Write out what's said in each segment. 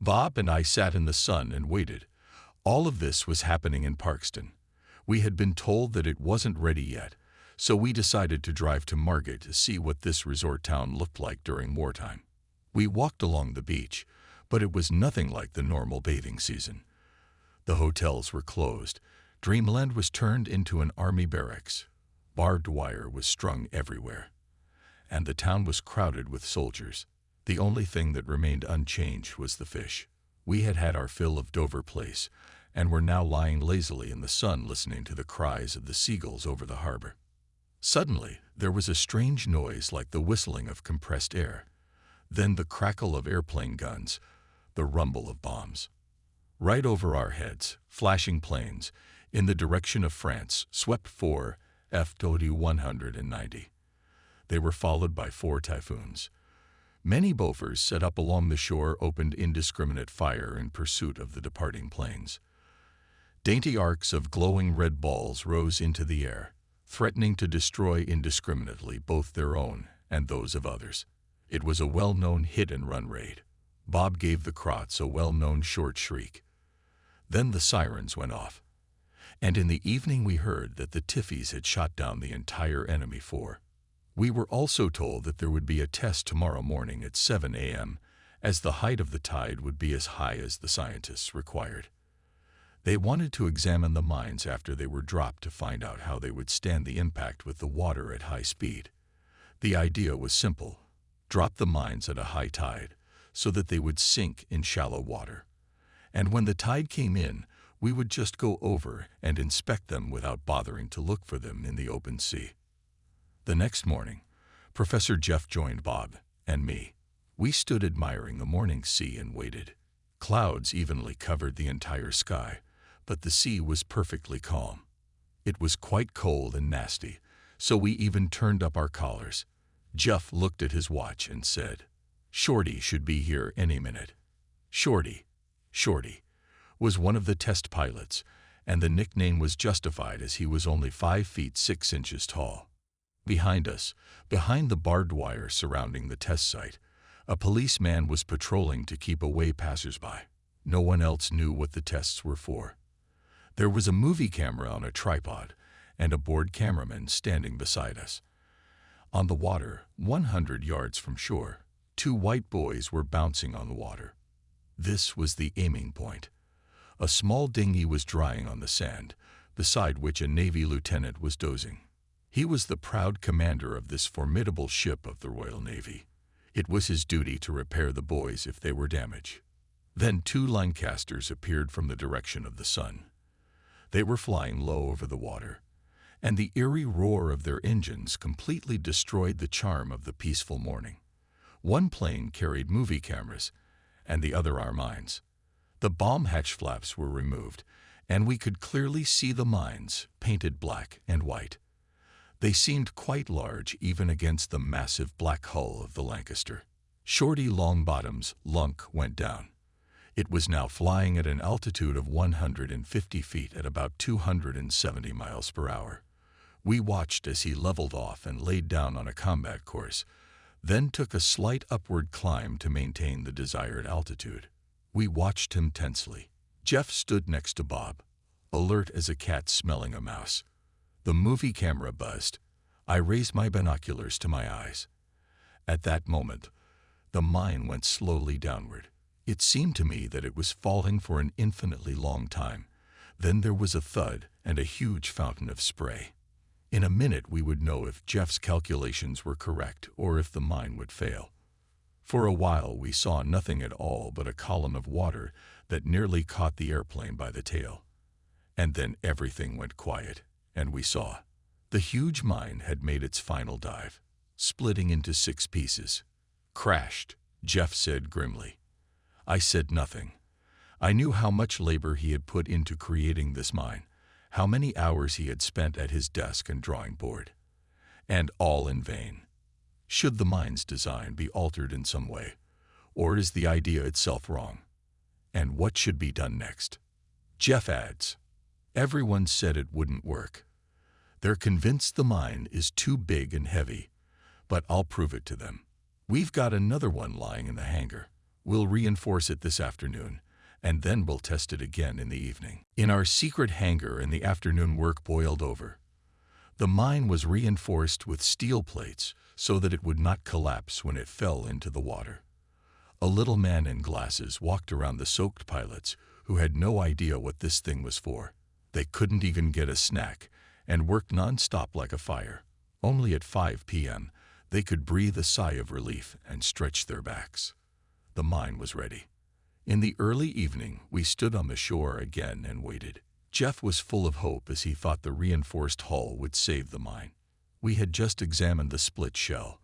Bob and I sat in the sun and waited. All of this was happening in Parkston. We had been told that it wasn't ready yet, so we decided to drive to Margate to see what this resort town looked like during wartime. We walked along the beach, but it was nothing like the normal bathing season. The hotels were closed. Dreamland was turned into an army barracks. Barbed wire was strung everywhere. And the town was crowded with soldiers. The only thing that remained unchanged was the fish. We had had our fill of Dover Place, and were now lying lazily in the sun listening to the cries of the seagulls over the harbor. Suddenly, there was a strange noise like the whistling of compressed air. Then the crackle of airplane guns, the rumble of bombs. Right over our heads, flashing planes, in the direction of France, swept 4 F-190. They were followed by 4 Typhoons. Many Bofors set up along the shore opened indiscriminate fire in pursuit of the departing planes. Dainty arcs of glowing red balls rose into the air, threatening to destroy indiscriminately both their own and those of others. It was a well-known hit-and-run raid. Bob gave the Krots a well-known short shriek. Then the sirens went off. And in the evening we heard that the Tiffies had shot down the entire enemy 4. We were also told that there would be a test tomorrow morning at 7 a.m., as the height of the tide would be as high as the scientists required. They wanted to examine the mines after they were dropped to find out how they would stand the impact with the water at high speed. The idea was simple. Drop the mines at a high tide so that they would sink in shallow water. And when the tide came in, we would just go over and inspect them without bothering to look for them in the open sea. The next morning, Professor Jeff joined Bob and me. We stood admiring the morning sea and waited. Clouds evenly covered the entire sky, but the sea was perfectly calm. It was quite cold and nasty, so we even turned up our collars. Jeff looked at his watch and said, "Shorty should be here any minute." Shorty was one of the test pilots, and the nickname was justified as he was only 5 feet 6 inches tall. Behind us, behind the barbed wire surrounding the test site, a policeman was patrolling to keep away passersby. No one else knew what the tests were for. There was a movie camera on a tripod and a bored cameraman standing beside us. On the water, 100 yards from shore, 2 white boys were bouncing on the water. This was the aiming point. A small dinghy was drying on the sand, beside which a Navy lieutenant was dozing. He was the proud commander of this formidable ship of the Royal Navy. It was his duty to repair the buoys if they were damaged. Then 2 Lancasters appeared from the direction of the sun. They were flying low over the water, and the eerie roar of their engines completely destroyed the charm of the peaceful morning. One plane carried movie cameras, and the other our mines. The bomb hatch flaps were removed, and we could clearly see the mines, painted black and white. They seemed quite large even against the massive black hull of the Lancaster. Shorty Longbottom's lunk went down. It was now flying at an altitude of 150 feet at about 270 miles per hour. We watched as he leveled off and laid down on a combat course, then took a slight upward climb to maintain the desired altitude. We watched him tensely. Jeff stood next to Bob, alert as a cat smelling a mouse. The movie camera buzzed. I raised my binoculars to my eyes. At that moment, the mine went slowly downward. It seemed to me that it was falling for an infinitely long time. Then there was a thud and a huge fountain of spray. In a minute we would know if Jeff's calculations were correct or if the mine would fail. For a while we saw nothing at all but a column of water that nearly caught the airplane by the tail. And then everything went quiet, and we saw. The huge mine had made its final dive, splitting into 6 pieces. "Crashed," Jeff said grimly. I said nothing. I knew how much labor he had put into creating this mine, how many hours he had spent at his desk and drawing board. And all in vain. Should the mine's design be altered in some way, or is the idea itself wrong? And what should be done next? Jeff adds, "Everyone said it wouldn't work. They're convinced the mine is too big and heavy, but I'll prove it to them. We've got another one lying in the hangar. We'll reinforce it this afternoon, and then we'll test it again in the evening. In our secret hangar in the afternoon, work boiled over. The mine was reinforced with steel plates so that it would not collapse when it fell into the water. A little man in glasses walked around the soaked pilots who had no idea what this thing was for. They couldn't even get a snack and worked non-stop like a fire. Only at 5 p.m. they could breathe a sigh of relief and stretch their backs. The mine was ready. In the early evening, we stood on the shore again and waited. Jeff was full of hope as he thought the reinforced hull would save the mine. We had just examined the split shell.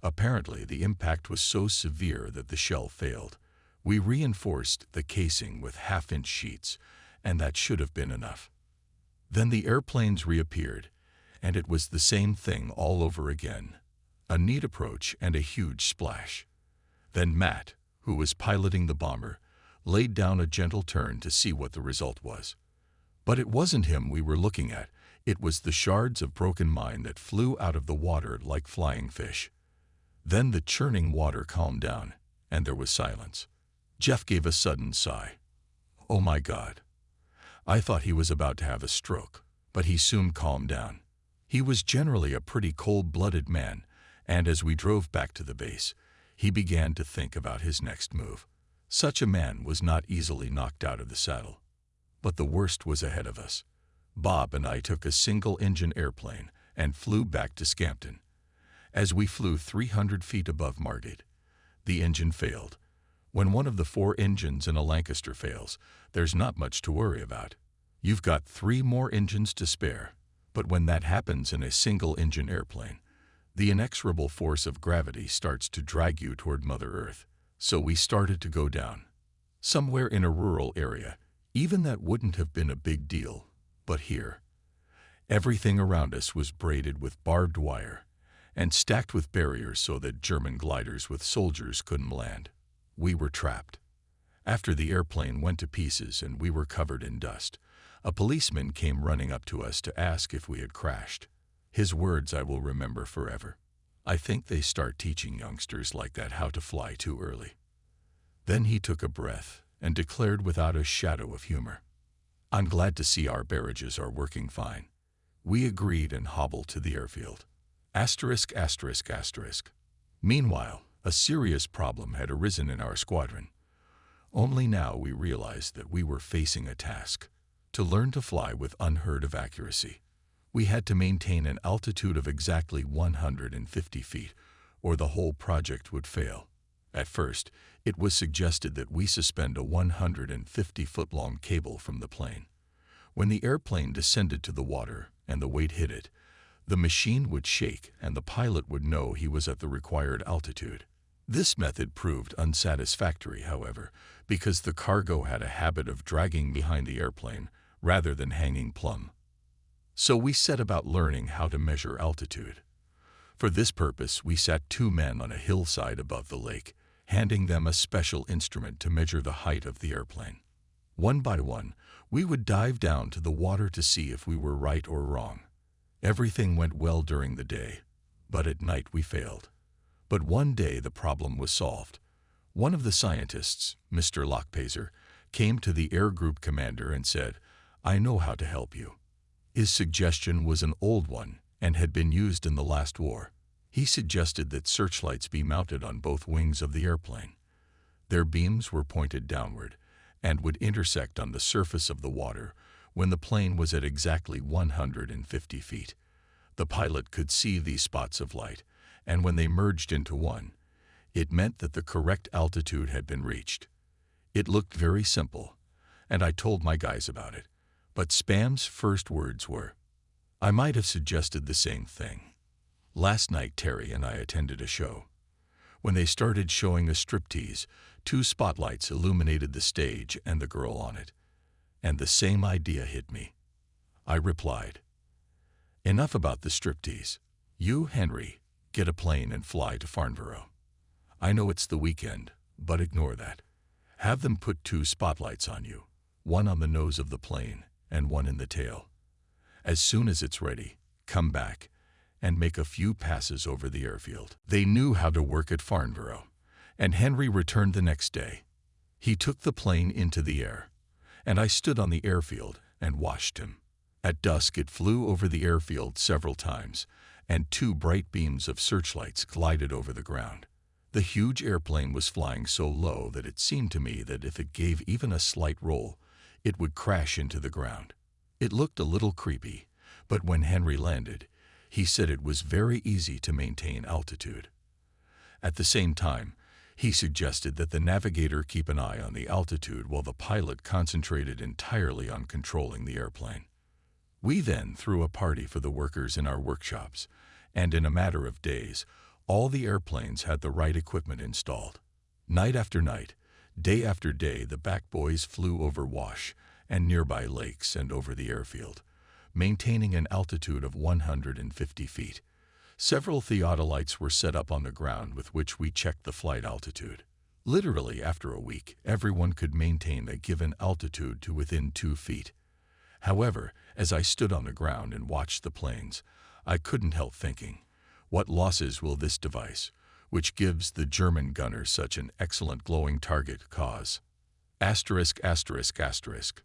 Apparently, the impact was so severe that the shell failed. We reinforced the casing with half-inch sheets, and that should have been enough. Then the airplanes reappeared, and it was the same thing all over again. A neat approach and a huge splash. Then Matt, who was piloting the bomber, laid down a gentle turn to see what the result was. But it wasn't him we were looking at. It was the shards of broken mine that flew out of the water like flying fish. Then the churning water calmed down, and there was silence. Jeff gave a sudden sigh. Oh my God. I thought he was about to have a stroke, but he soon calmed down. He was generally a pretty cold-blooded man, and as we drove back to the base, he began to think about his next move. Such a man was not easily knocked out of the saddle. But the worst was ahead of us. Bob and I took a single-engine airplane and flew back to Scampton. As we flew 300 feet above Margate, the engine failed. When one of the 4 engines in a Lancaster fails, there's not much to worry about. You've got 3 more engines to spare. But when that happens in a single-engine airplane, the inexorable force of gravity starts to drag you toward Mother Earth. So we started to go down. Somewhere in a rural area, even that wouldn't have been a big deal. But here, everything around us was braided with barbed wire and stacked with barriers so that German gliders with soldiers couldn't land. We were trapped. After the airplane went to pieces and we were covered in dust, a policeman came running up to us to ask if we had crashed. His words I will remember forever. I think they start teaching youngsters like that how to fly too early. Then he took a breath and declared without a shadow of humor, I'm glad to see our barrages are working fine. We agreed and hobbled to the airfield. Asterisk, asterisk, asterisk. Meanwhile, a serious problem had arisen in our squadron. Only now we realized that we were facing a task. To learn to fly with unheard-of accuracy, we had to maintain an altitude of exactly 150 feet, or the whole project would fail. At first, it was suggested that we suspend a 150-foot-long cable from the plane. When the airplane descended to the water and the weight hit it, the machine would shake and the pilot would know he was at the required altitude. This method proved unsatisfactory, however, because the cargo had a habit of dragging behind the airplane rather than hanging plumb. So we set about learning how to measure altitude. For this purpose, we sat 2 men on a hillside above the lake, handing them a special instrument to measure the height of the airplane. One by one, we would dive down to the water to see if we were right or wrong. Everything went well during the day, but at night we failed. But one day the problem was solved. One of the scientists, Mr. Lockpazer, came to the air group commander and said, I know how to help you. His suggestion was an old one and had been used in the last war. He suggested that searchlights be mounted on both wings of the airplane. Their beams were pointed downward and would intersect on the surface of the water when the plane was at exactly 150 feet. The pilot could see these spots of light, and when they merged into one, it meant that the correct altitude had been reached. It looked very simple, and I told my guys about it, but Spam's first words were, I might have suggested the same thing. Last night, Terry and I attended a show. When they started showing a striptease, 2 spotlights illuminated the stage and the girl on it, and the same idea hit me. I replied, Enough about the striptease. You, Henry, get a plane and fly to Farnborough. I know it's the weekend, but ignore that. Have them put 2 spotlights on you, one on the nose of the plane and one in the tail. As soon as it's ready, come back and make a few passes over the airfield. They knew how to work at Farnborough, And Henry returned the next day. He took the plane into the air, and I stood on the airfield and watched him. At dusk it flew over the airfield several times, and 2 bright beams of searchlights glided over the ground. The huge airplane was flying so low that it seemed to me that if it gave even a slight roll, it would crash into the ground. It looked a little creepy, but when Henry landed, he said it was very easy to maintain altitude. At the same time, he suggested that the navigator keep an eye on the altitude while the pilot concentrated entirely on controlling the airplane. We then threw a party for the workers in our workshops, and in a matter of days, all the airplanes had the right equipment installed. Night after night, day after day, the back boys flew over Wash and nearby lakes and over the airfield, maintaining an altitude of 150 feet. Several theodolites were set up on the ground with which we checked the flight altitude. Literally, after a week, everyone could maintain a given altitude to within 2 feet. However, as I stood on the ground and watched the planes, I couldn't help thinking, what losses will this device, which gives the German gunners such an excellent glowing target, cause? Asterisk, asterisk, asterisk.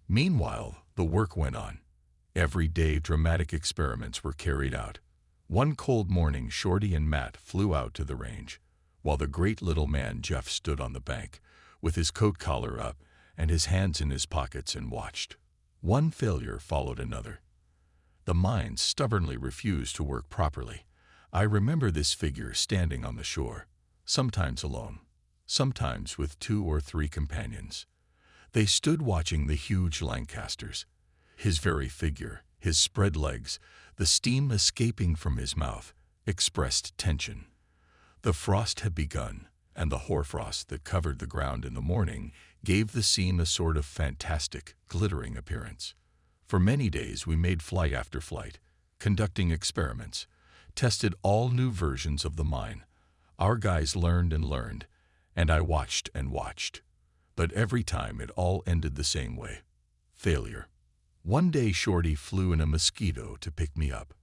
Meanwhile, the work went on. Every day dramatic experiments were carried out. One cold morning, Shorty and Matt flew out to the range, while the great little man Jeff stood on the bank, with his coat collar up and his hands in his pockets, and watched. One failure followed another. The mines stubbornly refused to work properly. I remember this figure standing on the shore, sometimes alone, sometimes with 2 or 3 companions. They stood watching the huge Lancasters. His very figure, his spread legs, the steam escaping from his mouth, expressed tension. The frost had begun, and the hoarfrost that covered the ground in the morning gave the scene a sort of fantastic, glittering appearance. For many days we made flight after flight, conducting experiments, tested all new versions of the mine. Our guys learned and learned, and I watched and watched. But every time it all ended the same way: failure. One day Shorty flew in a Mosquito to pick me up.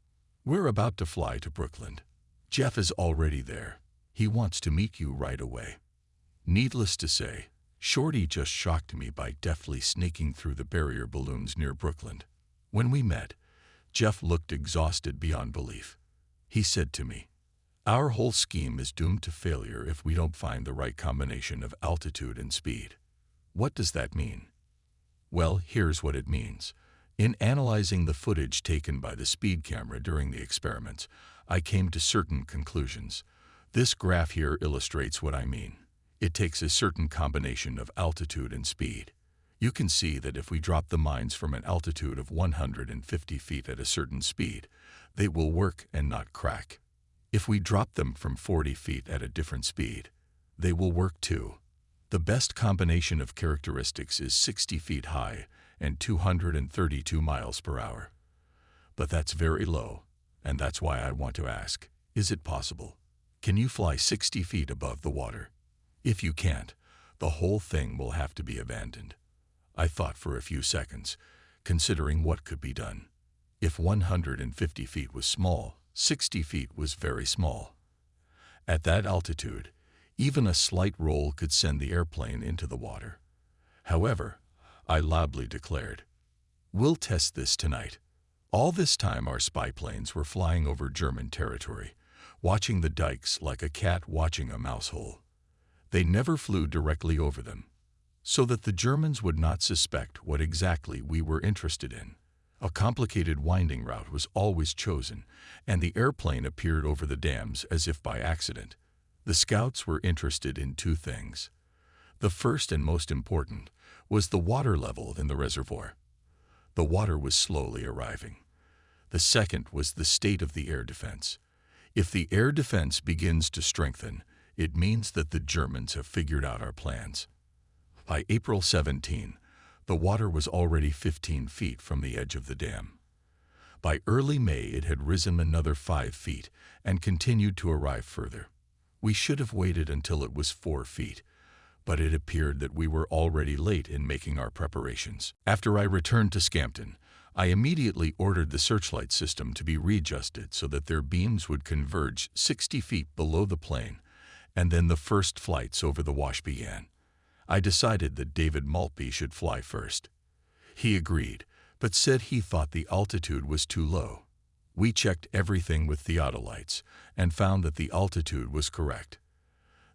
We're about to fly to Brooklyn. Jeff is already there. He wants to meet you right away. Needless to say, Shorty just shocked me by deftly sneaking through the barrier balloons near Brooklyn. When we met, Jeff looked exhausted beyond belief. He said to me, "Our whole scheme is doomed to failure if we don't find the right combination of altitude and speed." What does that mean? Well, here's what it means. In analyzing the footage taken by the speed camera during the experiments, I came to certain conclusions. This graph here illustrates what I mean. It takes a certain combination of altitude and speed. You can see that if we drop the mines from an altitude of 150 feet at a certain speed, they will work and not crack. If we drop them from 40 feet at a different speed, they will work too. The best combination of characteristics is 60 feet high and 232 miles per hour. But that's very low, and that's why I want to ask, is it possible? Can you fly 60 feet above the water? If you can't, the whole thing will have to be abandoned. I thought for a few seconds, considering what could be done. If 150 feet was small, 60 feet was very small. At that altitude, even a slight roll could send the airplane into the water. However, I loudly declared, "We'll test this tonight." All this time our spy planes were flying over German territory, watching the dikes like a cat watching a mouse hole. They never flew directly over them, so that the Germans would not suspect what exactly we were interested in. A complicated winding route was always chosen, and the airplane appeared over the dams as if by accident. The scouts were interested in 2 things. The first and most important was the water level in the reservoir. The water was slowly arriving. The second was the state of the air defense. If the air defense begins to strengthen, it means that the Germans have figured out our plans. By April 17, the water was already 15 feet from the edge of the dam. By early May, it had risen another 5 feet and continued to arrive further. We should have waited until it was 4 feet, but it appeared that we were already late in making our preparations. After I returned to Scampton, I immediately ordered the searchlight system to be readjusted so that their beams would converge 60 feet below the plane And then the first flights over the wash began. I decided that David Maltby should fly first. He agreed, but said he thought the altitude was too low. We checked everything with theodolites and found that the altitude was correct.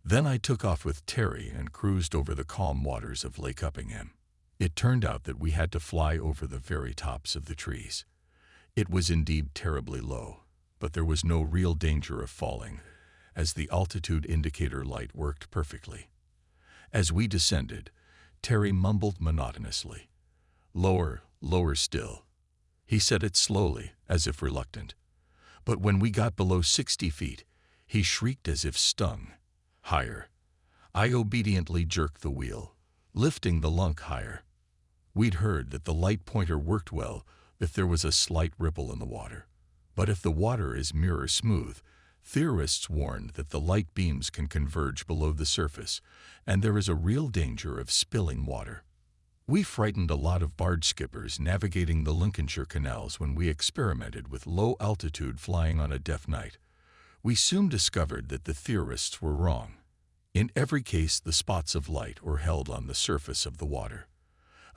Then I took off with Terry and cruised over the calm waters of Lake Uppingham. It turned out that we had to fly over the very tops of the trees. It was indeed terribly low, but there was no real danger of falling, as the altitude indicator light worked perfectly. As we descended, Terry mumbled monotonously, "Lower, lower still." He said it slowly, as if reluctant. But when we got below 60 feet, he shrieked as if stung, "Higher." I obediently jerked the wheel, lifting the lunk higher. We'd heard that the light pointer worked well if there was a slight ripple in the water. But if the water is mirror smooth, theorists warned that the light beams can converge below the surface, and there is a real danger of spilling water. We frightened a lot of barge skippers navigating the Lincolnshire canals when we experimented with low altitude flying on a deaf night. We soon discovered that the theorists were wrong. In every case, the spots of light were held on the surface of the water.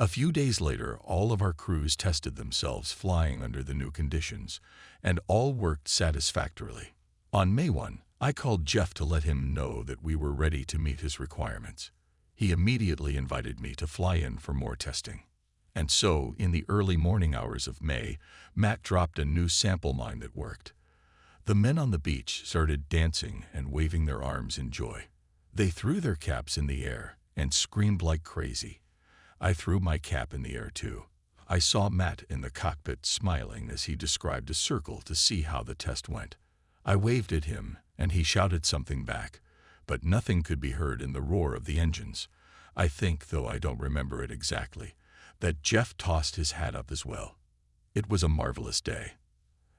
A few days later, all of our crews tested themselves flying under the new conditions, and all worked satisfactorily. On May 1, I called Jeff to let him know that we were ready to meet his requirements. He immediately invited me to fly in for more testing. And so, in the early morning hours of May, Matt dropped a new sample mine that worked. The men on the beach started dancing and waving their arms in joy. They threw their caps in the air and screamed like crazy. I threw my cap in the air too. I saw Matt in the cockpit smiling as he described a circle to see how the test went. I waved at him, and he shouted something back, but nothing could be heard in the roar of the engines. I think, though I don't remember it exactly, that Jeff tossed his hat up as well. It was a marvelous day.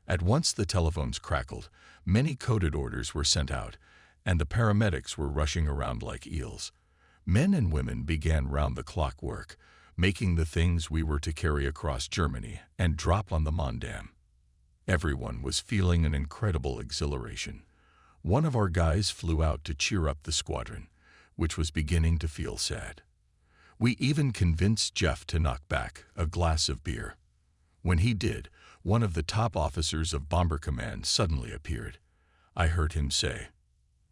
At once the telephones crackled, many coded orders were sent out, and the paramedics were rushing around like eels. Men and women began round-the-clock work, making the things we were to carry across Germany and drop on the Mondam. Everyone was feeling an incredible exhilaration. One of our guys flew out to cheer up the squadron, which was beginning to feel sad. We even convinced Jeff to knock back a glass of beer. When he did, one of the top officers of Bomber Command suddenly appeared. I heard him say,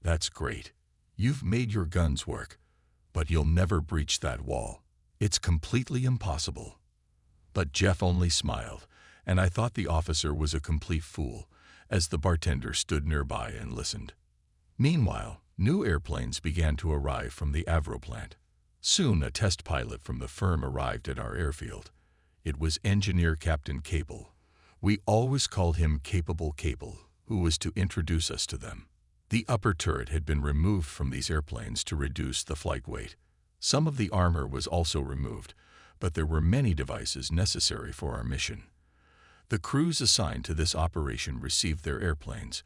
"That's great. You've made your guns work, but you'll never breach that wall. It's completely impossible." But Jeff only smiled, and I thought the officer was a complete fool, as the bartender stood nearby and listened. Meanwhile, new airplanes began to arrive from the Avro plant. Soon a test pilot from the firm arrived at our airfield. It was Engineer Captain Cable. We always called him Capable Cable, who was to introduce us to them. The upper turret had been removed from these airplanes to reduce the flight weight. Some of the armor was also removed, but there were many devices necessary for our mission. The crews assigned to this operation received their airplanes,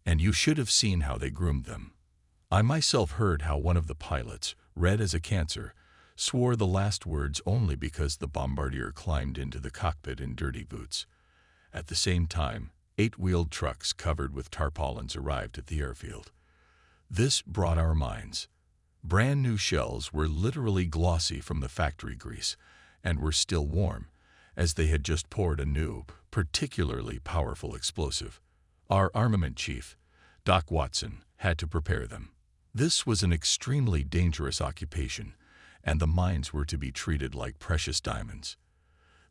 and you should have seen how they groomed them. I myself heard how one of the pilots, red as a cancer, swore the last words only because the bombardier climbed into the cockpit in dirty boots. At the same time, 8-wheeled trucks covered with tarpaulins arrived at the airfield. This brought our minds. Brand new shells were literally glossy from the factory grease and were still warm, as they had just poured a new, particularly powerful explosive. Our armament chief, Doc Watson, had to prepare them. This was an extremely dangerous occupation, and the mines were to be treated like precious diamonds.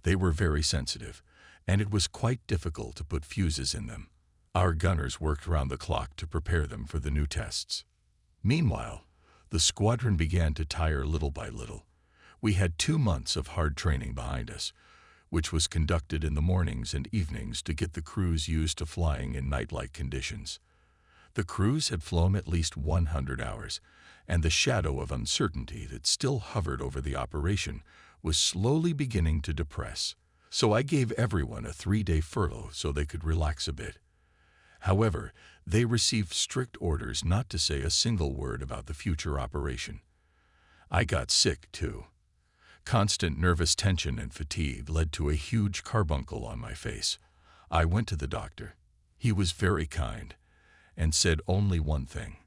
They were very sensitive, and it was quite difficult to put fuses in them. Our gunners worked round the clock to prepare them for the new tests. Meanwhile, the squadron began to tire little by little. We had 2 months of hard training behind us, which was conducted in the mornings and evenings to get the crews used to flying in night-like conditions. The crews had flown at least 100 hours, and the shadow of uncertainty that still hovered over the operation was slowly beginning to depress. So I gave everyone a 3-day furlough so they could relax a bit. However, they received strict orders not to say a single word about the future operation. I got sick, too. Constant nervous tension and fatigue led to a huge carbuncle on my face. I went to the doctor. He was very kind and said only one thing: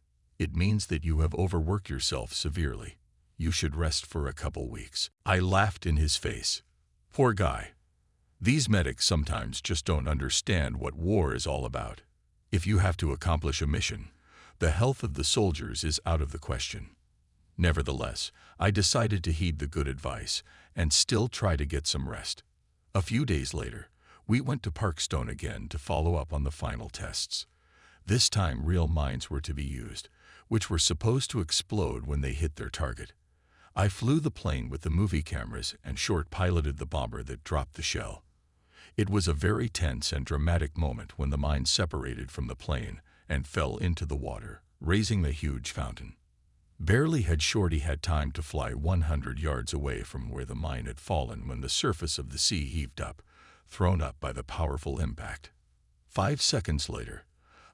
It means that you have overworked yourself severely. You should rest for a couple weeks." I laughed in his face. Poor guy. These medics sometimes just don't understand what war is all about. If you have to accomplish a mission, the health of the soldiers is out of the question. Nevertheless, I decided to heed the good advice and still try to get some rest. A few days later, we went to Parkstone again to follow up on the final tests. This time real mines were to be used, which were supposed to explode when they hit their target. I flew the plane with the movie cameras and short-piloted the bomber that dropped the shell. It was a very tense and dramatic moment when the mine separated from the plane and fell into the water, raising a huge fountain. Barely had Shorty had time to fly 100 yards away from where the mine had fallen when the surface of the sea heaved up, thrown up by the powerful impact. 5 seconds later,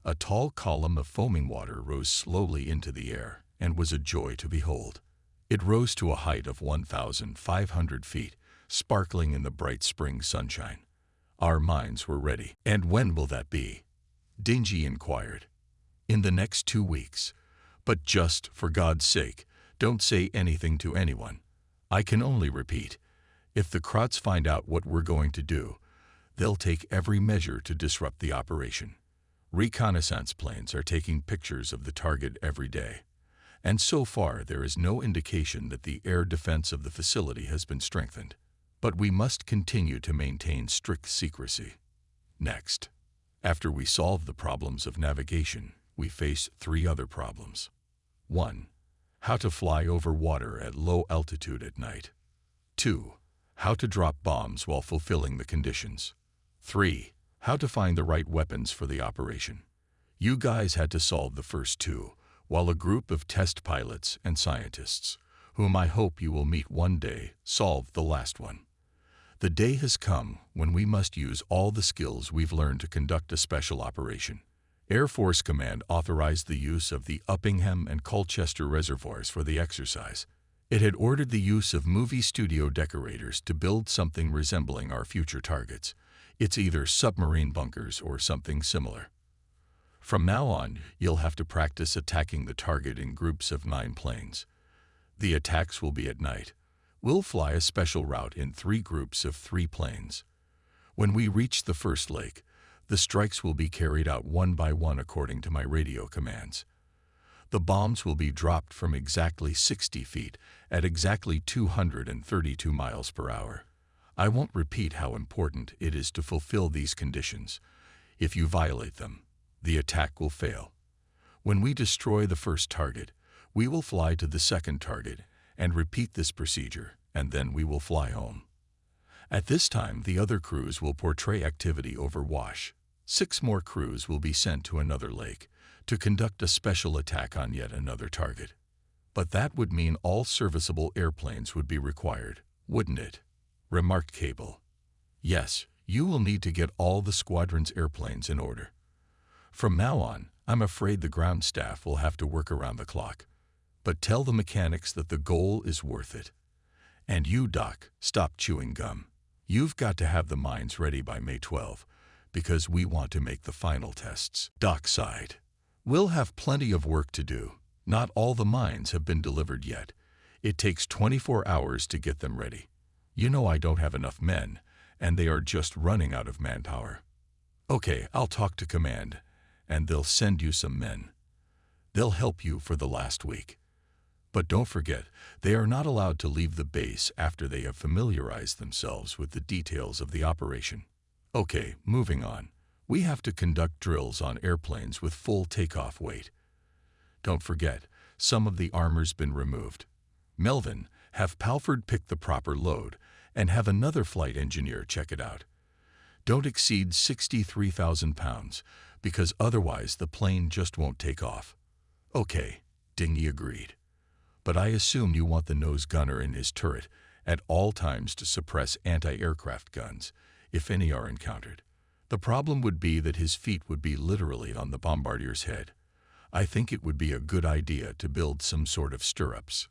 a tall column of foaming water rose slowly into the air and was a joy to behold. It rose to a height of 1,500 feet, sparkling in the bright spring sunshine. Our minds were ready. "And when will that be?" Dingy inquired. "In the next 2 weeks. But just, for God's sake, don't say anything to anyone. I can only repeat, if the Krots find out what we're going to do, they'll take every measure to disrupt the operation. Reconnaissance planes are taking pictures of the target every day, and so far there is no indication that the air defense of the facility has been strengthened. But we must continue to maintain strict secrecy. Next, after we solve the problems of navigation, we face 3 other problems. 1. How to fly over water at low altitude at night. 2. How to drop bombs while fulfilling the conditions. 3. How to find the right weapons for the operation. You guys had to solve the first 2, while a group of test pilots and scientists, whom I hope you will meet one day, solved the last one. The day has come when we must use all the skills we've learned to conduct a special operation. Air Force Command authorized the use of the Uppingham and Colchester reservoirs for the exercise. It had ordered the use of movie studio decorators to build something resembling our future targets. It's either submarine bunkers or something similar. From now on, you'll have to practice attacking the target in groups of 9 planes. The attacks will be at night. We'll fly a special route in 3 groups of 3 planes. When we reach the first lake, the strikes will be carried out one by one according to my radio commands. The bombs will be dropped from exactly 60 feet at exactly 232 miles per hour. I won't repeat how important it is to fulfill these conditions. If you violate them, the attack will fail. When we destroy the first target, we will fly to the second target and repeat this procedure, and then we will fly home. At this time, the other crews will portray activity over wash. 6 more crews will be sent to another lake to conduct a special attack on yet another target. But that would mean all serviceable airplanes would be required, wouldn't it? Remarked Cable. Yes, you will need to get all the squadron's airplanes in order. From now on, I'm afraid the ground staff will have to work around the clock. But tell the mechanics that the goal is worth it. And you, Doc, stop chewing gum. You've got to have the mines ready by May 12, because we want to make the final tests. Doc sighed. We'll have plenty of work to do. Not all the mines have been delivered yet. It takes 24 hours to get them ready. You know I don't have enough men, and they are just running out of manpower. Okay, I'll talk to command, and they'll send you some men. They'll help you for the last week. But don't forget, they are not allowed to leave the base after they have familiarized themselves with the details of the operation. Okay, moving on. We have to conduct drills on airplanes with full takeoff weight. Don't forget, some of the armor's been removed. Melvin, have Palford pick the proper load, and have another flight engineer check it out. Don't exceed 63,000 pounds, because otherwise the plane just won't take off. Okay, Dingy agreed. But I assume you want the nose gunner in his turret at all times to suppress anti-aircraft guns, if any are encountered. The problem would be that his feet would be literally on the bombardier's head. I think it would be a good idea to build some sort of stirrups.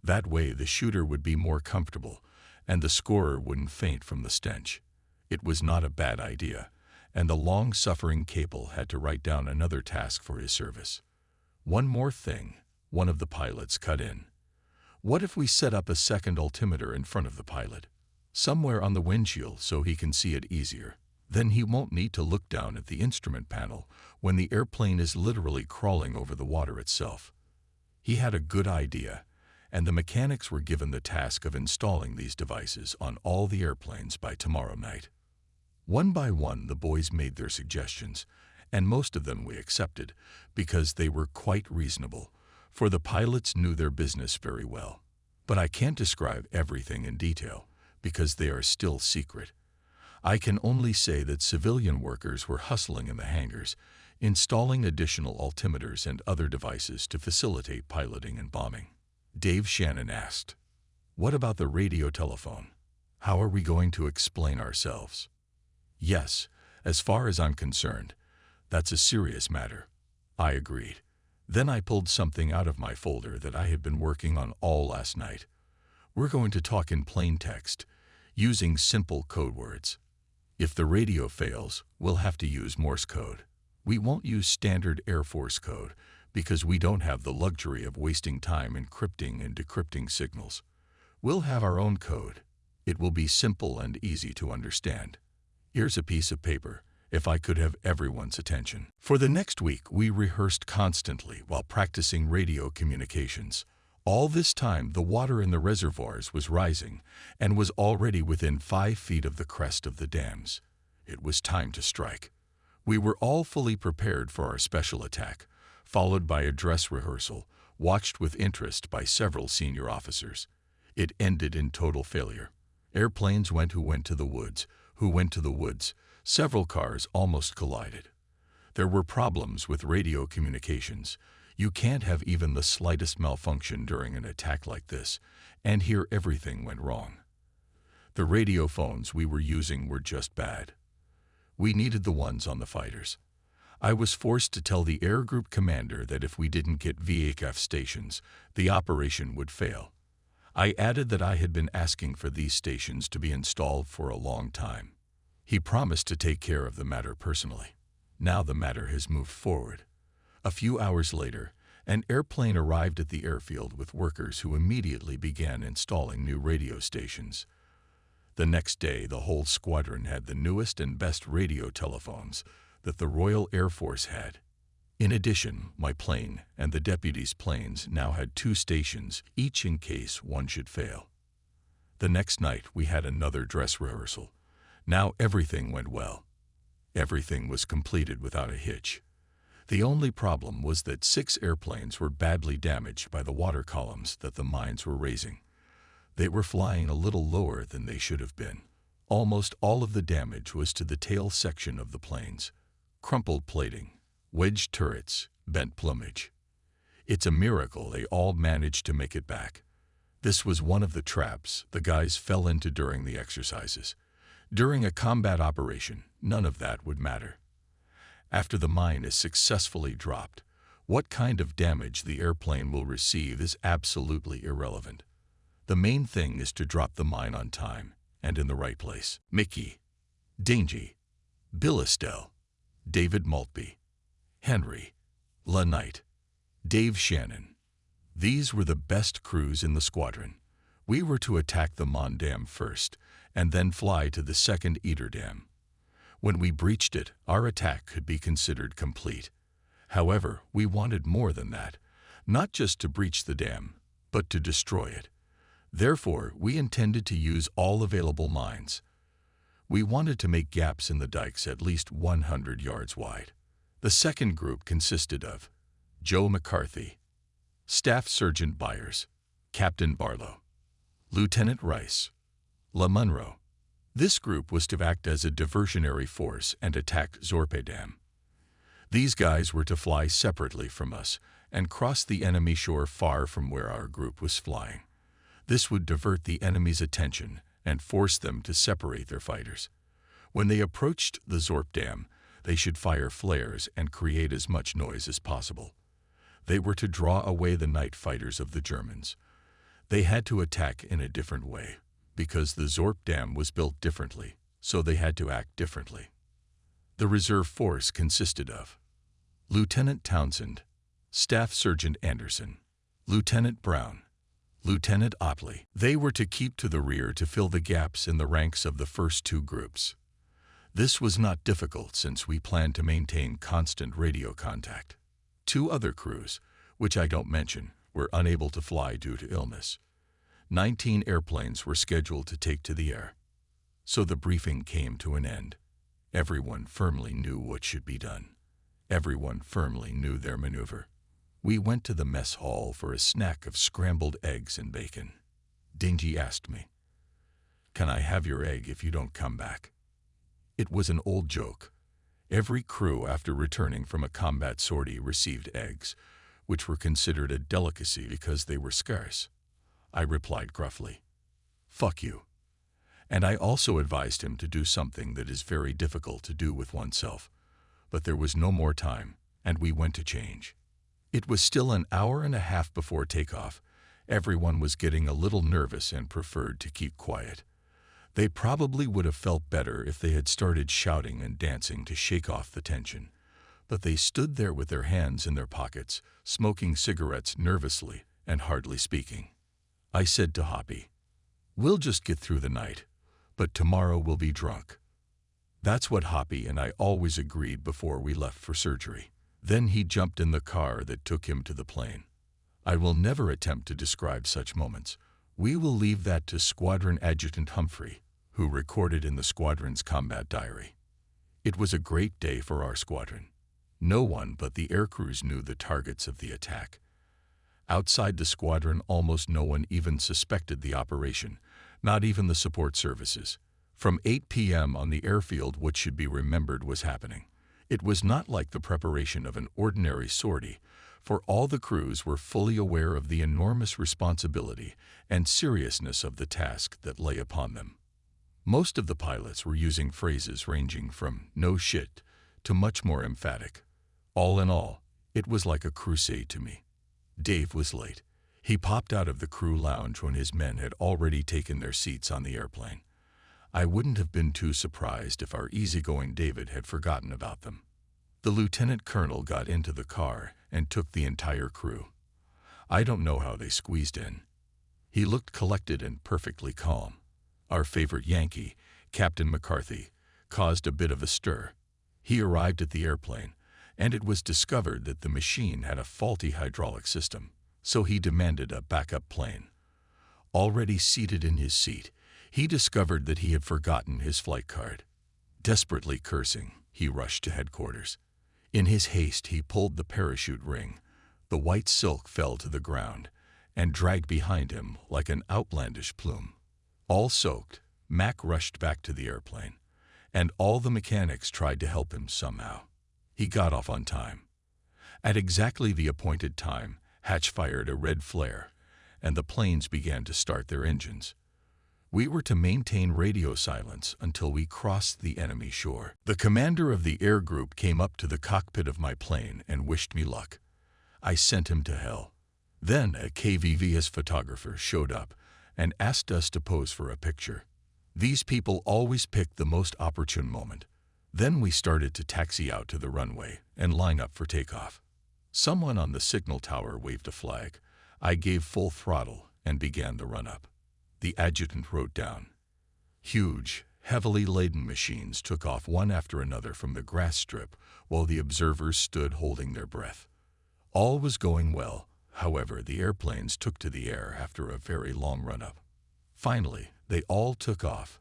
That way the shooter would be more comfortable, and the scorer wouldn't faint from the stench. It was not a bad idea, and the long-suffering Cable had to write down another task for his service. One more thing, one of the pilots cut in. What if we set up a second altimeter in front of the pilot, somewhere on the windshield so he can see it easier? Then he won't need to look down at the instrument panel when the airplane is literally crawling over the water itself. He had a good idea, and the mechanics were given the task of installing these devices on all the airplanes by tomorrow night. One by one, the boys made their suggestions, and most of them we accepted because they were quite reasonable, for the pilots knew their business very well. But I can't describe everything in detail because they are still secret. I can only say that civilian workers were hustling in the hangars, installing additional altimeters and other devices to facilitate piloting and bombing. Dave Shannon asked, "What about the radio telephone? How are we going to explain ourselves?" "Yes, as far as I'm concerned, that's a serious matter," I agreed. Then I pulled something out of my folder that I had been working on all last night. We're going to talk in plain text, using simple code words. If the radio fails, we'll have to use Morse code. We won't use standard Air Force code because we don't have the luxury of wasting time encrypting and decrypting signals. We'll have our own code. It will be simple and easy to understand. Here's a piece of paper, if I could have everyone's attention. For the next week, we rehearsed constantly while practicing radio communications. All this time, the water in the reservoirs was rising and was already within 5 feet of the crest of the dams. It was time to strike. We were all fully prepared for our special attack, followed by a dress rehearsal, watched with interest by several senior officers. It ended in total failure. Airplanes went who went to the woods. Several cars almost collided. There were problems with radio communications. You can't have even the slightest malfunction during an attack like this, and here everything went wrong. The radio phones we were using were just bad. We needed the ones on the fighters. I was forced to tell the air group commander that if we didn't get VHF stations, the operation would fail. I added that I had been asking for these stations to be installed for a long time. He promised to take care of the matter personally. Now the matter has moved forward. A few hours later, an airplane arrived at the airfield with workers who immediately began installing new radio stations. The next day, the whole squadron had the newest and best radio telephones that the Royal Air Force had. In addition, my plane and the deputies' planes now had 2 stations, each in case one should fail. The next night, we had another dress rehearsal. Now everything went well. Everything was completed without a hitch. The only problem was that 6 airplanes were badly damaged by the water columns that the mines were raising. They were flying a little lower than they should have been. Almost all of the damage was to the tail section of the planes. Crumpled plating, wedged turrets, bent plumage. It's a miracle they all managed to make it back. This was one of the traps the guys fell into during the exercises. During a combat operation, none of that would matter. After the mine is successfully dropped, what kind of damage the airplane will receive is absolutely irrelevant. The main thing is to drop the mine on time and in the right place. Mickey, Dangy, Bill Estelle, David Maltby, Henry, La Knight, Dave Shannon. These were the best crews in the squadron. We were to attack the Mon Dam first, and then fly to the second Eater Dam. When we breached it, our attack could be considered complete. However, we wanted more than that, not just to breach the dam, but to destroy it. Therefore, we intended to use all available mines. We wanted to make gaps in the dikes at least 100 yards wide. The second group consisted of Joe McCarthy, Staff Sergeant Byers, Captain Barlow, Lieutenant Rice, La Munro. This group was to act as a diversionary force and attack Zorpe Dam. These guys were to fly separately from us and cross the enemy shore far from where our group was flying. This would divert the enemy's attention and force them to separate their fighters. When they approached the Zorpe Dam, they should fire flares and create as much noise as possible. They were to draw away the night fighters of the Germans. They had to attack in a different way, because the Zorpe Dam was built differently, so they had to act differently. The reserve force consisted of Lieutenant Townsend, Staff Sergeant Anderson, Lieutenant Brown, Lieutenant Otley. They were to keep to the rear to fill the gaps in the ranks of the first two groups. This was not difficult since we planned to maintain constant radio contact. Two other crews, which I don't mention, were unable to fly due to illness. 19 airplanes were scheduled to take to the air. So the briefing came to an end. Everyone firmly knew what should be done. Everyone firmly knew their maneuver. We went to the mess hall for a snack of scrambled eggs and bacon. Dingy asked me, "Can I have your egg if you don't come back?" It was an old joke. Every crew after returning from a combat sortie received eggs, which were considered a delicacy because they were scarce. I replied gruffly, "Fuck you." And I also advised him to do something that is very difficult to do with oneself. But there was no more time, and we went to change. It was still an hour and a half before takeoff. Everyone was getting a little nervous and preferred to keep quiet. They probably would have felt better if they had started shouting and dancing to shake off the tension. But they stood there with their hands in their pockets, smoking cigarettes nervously and hardly speaking. I said to Hoppy, "We'll just get through the night, but tomorrow we'll be drunk." That's what Hoppy and I always agreed before we left for surgery. Then he jumped in the car that took him to the plane. I will never attempt to describe such moments. We will leave that to Squadron Adjutant Humphrey, who recorded in the squadron's combat diary. It was a great day for our squadron. No one but the aircrews knew the targets of the attack. Outside the squadron, almost no one even suspected the operation, not even the support services. From 8 p.m. on the airfield, what should be remembered was happening. It was not like the preparation of an ordinary sortie, for all the crews were fully aware of the enormous responsibility and seriousness of the task that lay upon them. Most of the pilots were using phrases ranging from "no shit" to much more emphatic. All in all, it was like a crusade to me. Dave was late. He popped out of the crew lounge when his men had already taken their seats on the airplane. I wouldn't have been too surprised if our easygoing David had forgotten about them. The lieutenant colonel got into the car and took the entire crew. I don't know how they squeezed in. He looked collected and perfectly calm. Our favorite Yankee, Captain McCarthy, caused a bit of a stir. He arrived at the airplane, and it was discovered that the machine had a faulty hydraulic system, so he demanded a backup plane. Already seated in his seat, he discovered that he had forgotten his flight card. Desperately cursing, he rushed to headquarters. In his haste, he pulled the parachute ring. The white silk fell to the ground and dragged behind him like an outlandish plume. All soaked, Mac rushed back to the airplane, and all the mechanics tried to help him somehow. He got off on time. At exactly the appointed time, Hatch fired a red flare, and the planes began to start their engines. We were to maintain radio silence until we crossed the enemy shore. The commander of the air group came up to the cockpit of my plane and wished me luck. I sent him to hell. Then a KVVS photographer showed up and asked us to pose for a picture. These people always pick the most opportune moment. Then we started to taxi out to the runway and line up for takeoff. Someone on the signal tower waved a flag. I gave full throttle and began the run-up. The adjutant wrote down. Huge, heavily laden machines took off one after another from the grass strip while the observers stood holding their breath. All was going well. However, the airplanes took to the air after a very long run-up. Finally, they all took off,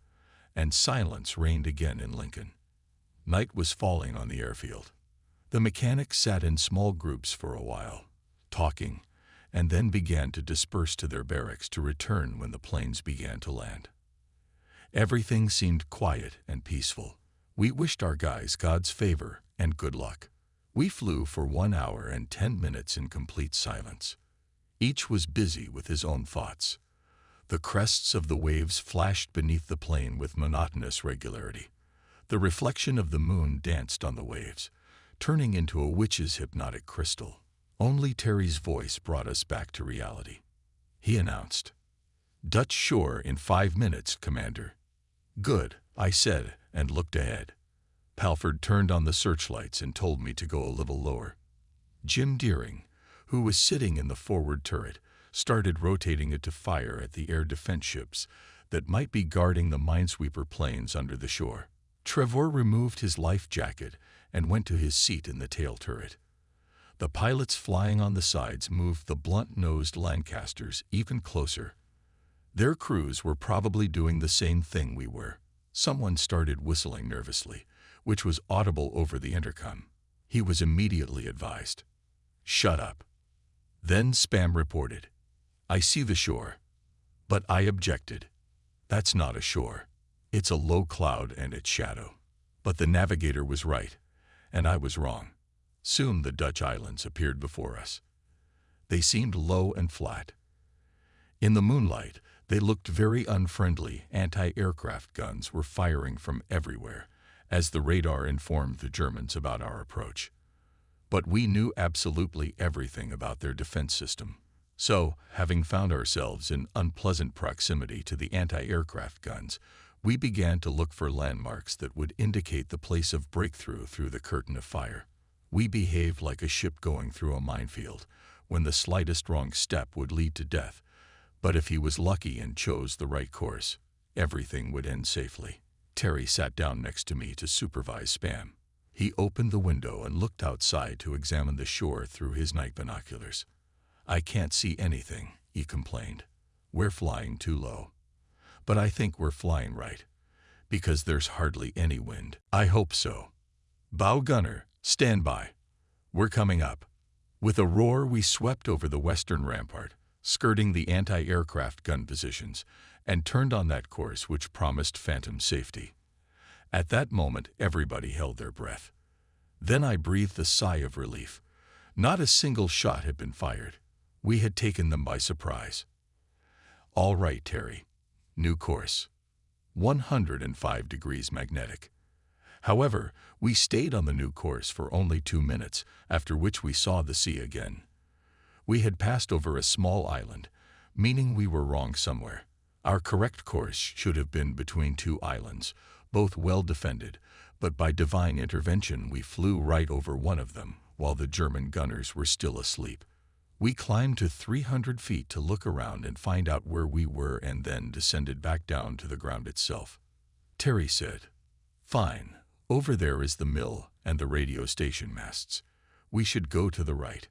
and silence reigned again in Lincoln. Night was falling on the airfield. The mechanics sat in small groups for a while, talking, and then began to disperse to their barracks to return when the planes began to land. Everything seemed quiet and peaceful. We wished our guys God's favor and good luck. We flew for 1 hour and 10 minutes in complete silence. Each was busy with his own thoughts. The crests of the waves flashed beneath the plane with monotonous regularity. The reflection of the moon danced on the waves, turning into a witch's hypnotic crystal. Only Terry's voice brought us back to reality. He announced, "Dutch shore in 5 minutes, Commander." "Good," I said, and looked ahead. Palford turned on the searchlights and told me to go a little lower. Jim Deering, who was sitting in the forward turret, started rotating it to fire at the air defense ships that might be guarding the minesweeper planes under the shore. Trevor removed his life jacket and went to his seat in the tail turret. The pilots flying on the sides moved the blunt-nosed Lancasters even closer. Their crews were probably doing the same thing we were. Someone started whistling nervously, which was audible over the intercom. He was immediately advised, "Shut up." Then Spam reported, "I see the shore." But I objected. "That's not a shore. It's a low cloud and its shadow." But the navigator was right, and I was wrong. Soon the Dutch islands appeared before us. They seemed low and flat. In the moonlight, they looked very unfriendly. Anti-aircraft guns were firing from everywhere, as the radar informed the Germans about our approach. But we knew absolutely everything about their defense system. So, having found ourselves in unpleasant proximity to the anti-aircraft guns, we began to look for landmarks that would indicate the place of breakthrough through the curtain of fire. We behaved like a ship going through a minefield, when the slightest wrong step would lead to death. But if he was lucky and chose the right course, everything would end safely. Terry sat down next to me to supervise Spam. He opened the window and looked outside to examine the shore through his night binoculars. "I can't see anything," he complained. "We're flying too low." "But I think we're flying right, because there's hardly any wind." "I hope so." "Bow gunner, stand by. We're coming up." With a roar, we swept over the western rampart, skirting the anti-aircraft gun positions, and turned on that course which promised phantom safety. At that moment, everybody held their breath. Then I breathed a sigh of relief. Not a single shot had been fired. We had taken them by surprise. "All right, Terry. New course. 105 degrees magnetic." However, we stayed on the new course for only 2 minutes, after which we saw the sea again. We had passed over a small island, meaning we were wrong somewhere. Our correct course should have been between 2 islands, both well defended, but by divine intervention we flew right over one of them, while the German gunners were still asleep. We climbed to 300 feet to look around and find out where we were, and then descended back down to the ground itself. Terry said, "Fine. Over there is the mill and the radio station masts. We should go to the right.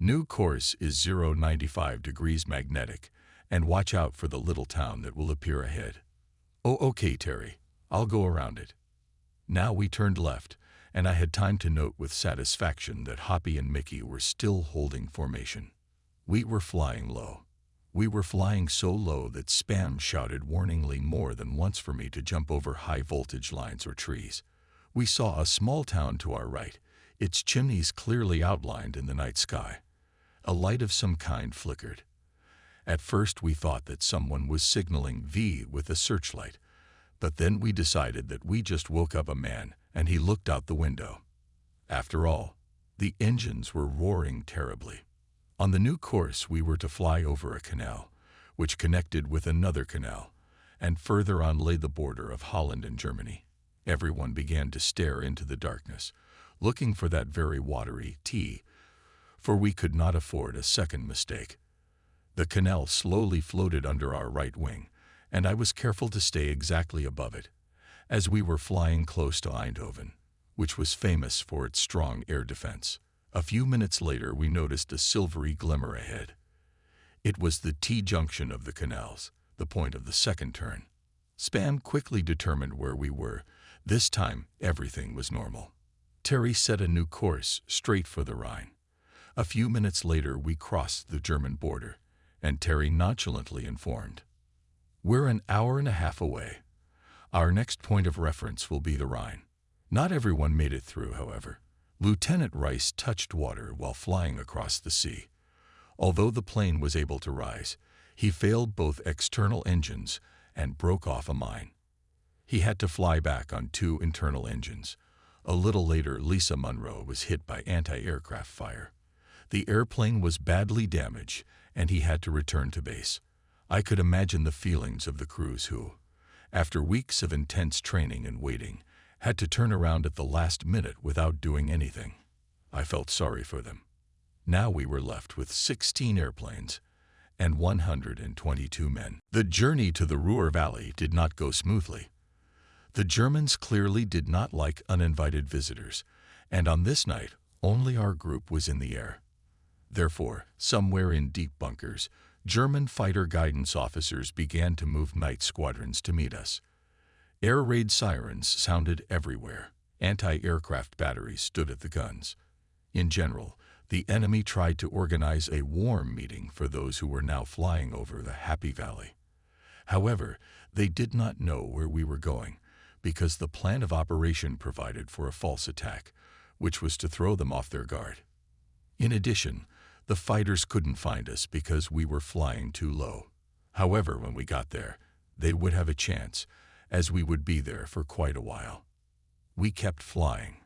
New course is 095 degrees magnetic, and watch out for the little town that will appear ahead." "Oh, okay, Terry. I'll go around it." Now we turned left, and I had time to note with satisfaction that Hoppy and Mickey were still holding formation. We were flying low. We were flying so low that Spam shouted warningly more than once for me to jump over high-voltage lines or trees. We saw a small town to our right, its chimneys clearly outlined in the night sky. A light of some kind flickered. At first we thought that someone was signaling V with a searchlight, but then we decided that we just woke up a man, and he looked out the window. After all, the engines were roaring terribly. On the new course we were to fly over a canal, which connected with another canal, and further on lay the border of Holland and Germany. Everyone began to stare into the darkness, looking for that very watery T, for we could not afford a second mistake. The canal slowly floated under our right wing, and I was careful to stay exactly above it, as we were flying close to Eindhoven, which was famous for its strong air defense. A few minutes later we noticed a silvery glimmer ahead. It was the T-junction of the canals, the point of the second turn. Spam quickly determined where we were. This time everything was normal. Terry set a new course straight for the Rhine. A few minutes later we crossed the German border, and Terry nonchalantly informed, "We're an hour and a half away. Our next point of reference will be the Rhine." Not everyone made it through, however. Lieutenant Rice touched water while flying across the sea. Although the plane was able to rise, he failed both external engines and broke off a mine. He had to fly back on 2 internal engines. A little later, Lisa Munro was hit by anti-aircraft fire. The airplane was badly damaged, and he had to return to base. I could imagine the feelings of the crews who, after weeks of intense training and waiting, had to turn around at the last minute without doing anything. I felt sorry for them. Now we were left with 16 airplanes and 122 men. The journey to the Ruhr Valley did not go smoothly. The Germans clearly did not like uninvited visitors, and on this night, only our group was in the air. Therefore, somewhere in deep bunkers, German fighter guidance officers began to move night squadrons to meet us. Air raid sirens sounded everywhere. Anti-aircraft batteries stood at the guns. In general, the enemy tried to organize a warm meeting for those who were now flying over the Happy Valley. However, they did not know where we were going, because the plan of operation provided for a false attack, which was to throw them off their guard. In addition, the fighters couldn't find us because we were flying too low. However, when we got there, they would have a chance, as we would be there for quite a while. We kept flying.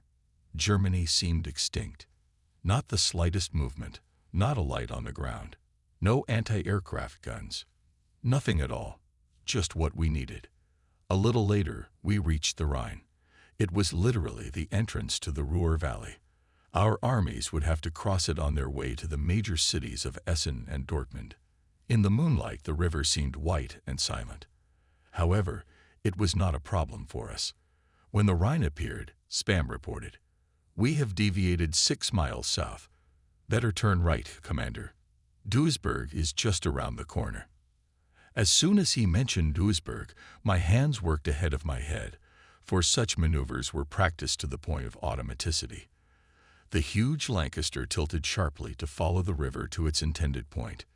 Germany seemed extinct. Not the slightest movement, not a light on the ground, no anti-aircraft guns. Nothing at all, just what we needed. A little later, we reached the Rhine. It was literally the entrance to the Ruhr Valley. Our armies would have to cross it on their way to the major cities of Essen and Dortmund. In the moonlight, the river seemed white and silent. However, it was not a problem for us. When the Rhine appeared, Spam reported, "We have deviated 6 miles south. Better turn right, Commander. Duisburg is just around the corner." As soon as he mentioned Duisburg, my hands worked ahead of my head, for such maneuvers were practiced to the point of automaticity. The huge Lancaster tilted sharply to follow the river to its intended point.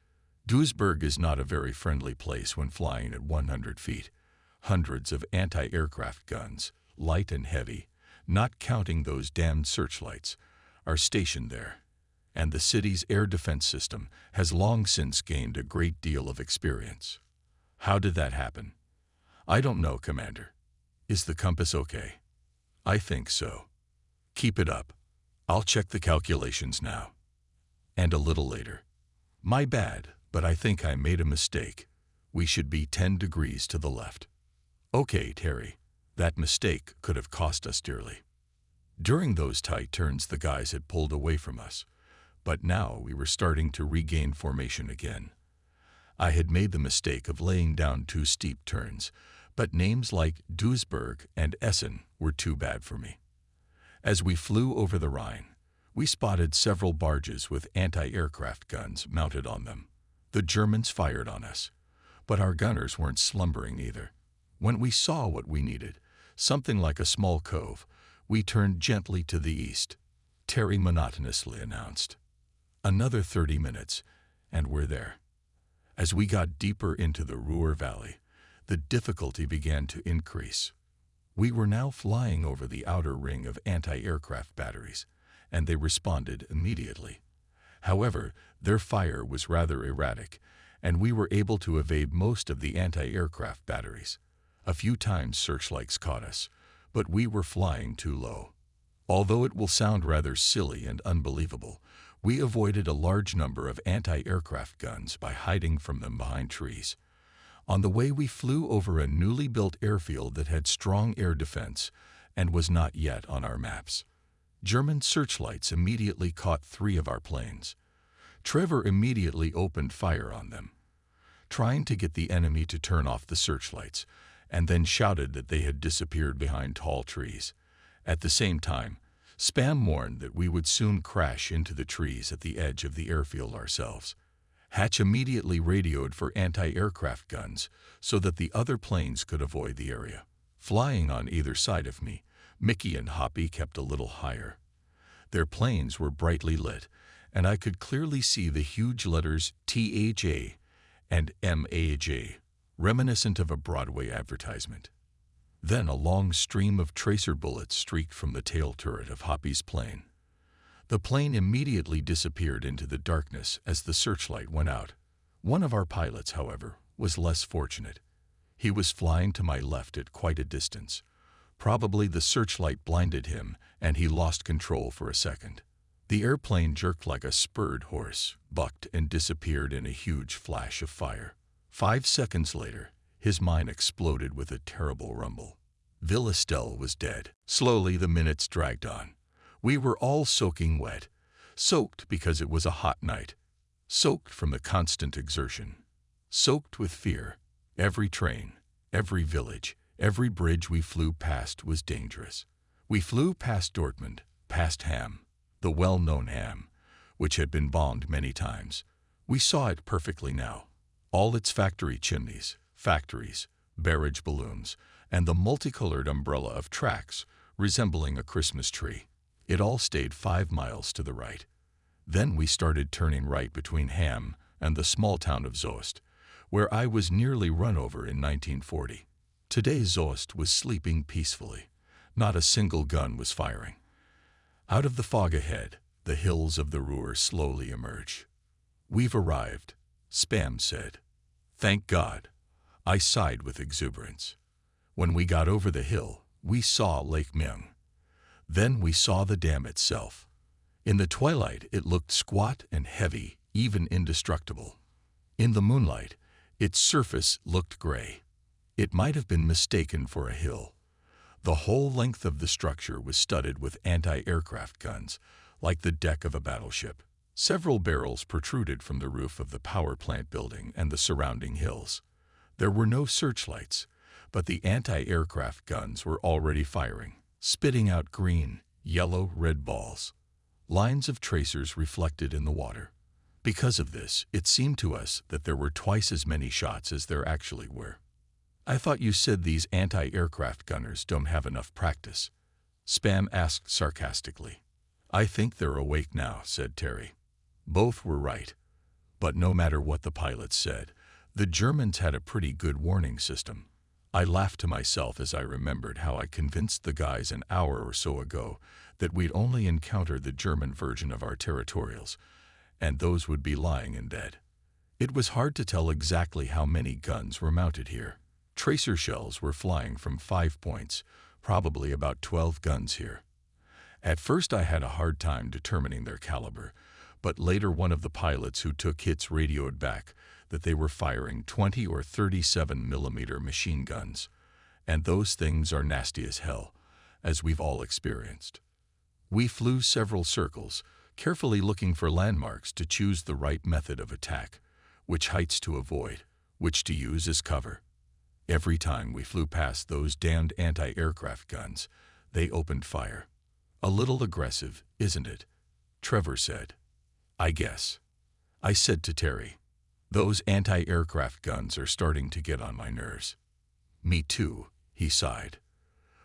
Duisburg is not a very friendly place when flying at 100 feet. Hundreds of anti-aircraft guns, light and heavy, not counting those damned searchlights, are stationed there, and the city's air defense system has long since gained a great deal of experience. How did that happen? I don't know, Commander. Is the compass okay? I think so. Keep it up. I'll check the calculations now. And a little later. My bad, but I think I made a mistake. We should be 10 degrees to the left. Okay, Terry. That mistake could have cost us dearly. During those tight turns, the guys had pulled away from us, but now we were starting to regain formation again. I had made the mistake of laying down 2 steep turns, but names like Duisburg and Essen were too bad for me. As we flew over the Rhine, we spotted several barges with anti-aircraft guns mounted on them. The Germans fired on us, but our gunners weren't slumbering either. When we saw what we needed, something like a small cove, we turned gently to the east. Terry monotonously announced, "Another 30 minutes, and we're there." As we got deeper into the Ruhr Valley, the difficulty began to increase. We were now flying over the outer ring of anti-aircraft batteries, and they responded immediately. However, their fire was rather erratic, and we were able to evade most of the anti-aircraft batteries. A few times searchlights caught us, but we were flying too low. Although it will sound rather silly and unbelievable, we avoided a large number of anti-aircraft guns by hiding from them behind trees. On the way, we flew over a newly built airfield that had strong air defense and was not yet on our maps. German searchlights immediately caught 3 of our planes. Trevor immediately opened fire on them, trying to get the enemy to turn off the searchlights, and then shouted that they had disappeared behind tall trees. At the same time, Spam warned that we would soon crash into the trees at the edge of the airfield ourselves. Hatch immediately radioed for anti-aircraft guns so that the other planes could avoid the area. Flying on either side of me, Mickey and Hoppy kept a little higher. Their planes were brightly lit, and I could clearly see the huge letters THA and MAJ, reminiscent of a Broadway advertisement. Then a long stream of tracer bullets streaked from the tail turret of Hoppy's plane. The plane immediately disappeared into the darkness as the searchlight went out. One of our pilots, however, was less fortunate. He was flying to my left at quite a distance. Probably the searchlight blinded him, and he lost control for a second. The airplane jerked like a spurred horse, bucked, and disappeared in a huge flash of fire. 5 seconds later, his mine exploded with a terrible rumble. Villestelle was dead. Slowly, the minutes dragged on. We were all soaking wet. soaked because it was a hot night, soaked from the constant exertion, soaked with fear. Every train, every village, every bridge we flew past was dangerous. We flew past Dortmund, past Ham, the well-known Ham, which had been bombed many times. We saw it perfectly now. All its factory chimneys, factories, barrage balloons, and the multicolored umbrella of tracks resembling a Christmas tree. It all stayed 5 miles to the right. Then we started turning right between Ham and the small town of Soest, where I was nearly run over in 1940. Today Soest was sleeping peacefully. Not a single gun was firing. Out of the fog ahead, the hills of the Ruhr slowly emerged. "We've arrived," Spam said. "Thank God." I sighed with exuberance. When we got over the hill, we saw Lake Myung. Then we saw the dam itself. In the twilight, it looked squat and heavy, even indestructible. In the moonlight, its surface looked gray. It might have been mistaken for a hill. The whole length of the structure was studded with anti-aircraft guns, like the deck of a battleship. Several barrels protruded from the roof of the power plant building and the surrounding hills. There were no searchlights, but the anti-aircraft guns were already firing, spitting out green, yellow, red balls. Lines of tracers reflected in the water. Because of this, it seemed to us that there were twice as many shots as there actually were. "I thought you said these anti-aircraft gunners don't have enough practice," Spam asked sarcastically. "I think they're awake now," said Terry. Both were right. But no matter what the pilots said, the Germans had a pretty good warning system. I laughed to myself as I remembered how I convinced the guys an hour or so ago that we'd only encountered the German version of our territorials, and those would be lying in bed. It was hard to tell exactly how many guns were mounted here. Tracer shells were flying from 5 points, probably about 12 guns here. At first I had a hard time determining their caliber, but later one of the pilots who took hits radioed back that they were firing 20 or 37mm machine guns, and those things are nasty as hell, as we've all experienced. We flew several circles, carefully looking for landmarks to choose the right method of attack, which heights to avoid, which to use as cover. Every time we flew past those damned anti-aircraft guns, they opened fire. "A little aggressive, isn't it?" Trevor said. "I guess." I said to Terry, "Those anti-aircraft guns are starting to get on my nerves." "Me too," he sighed.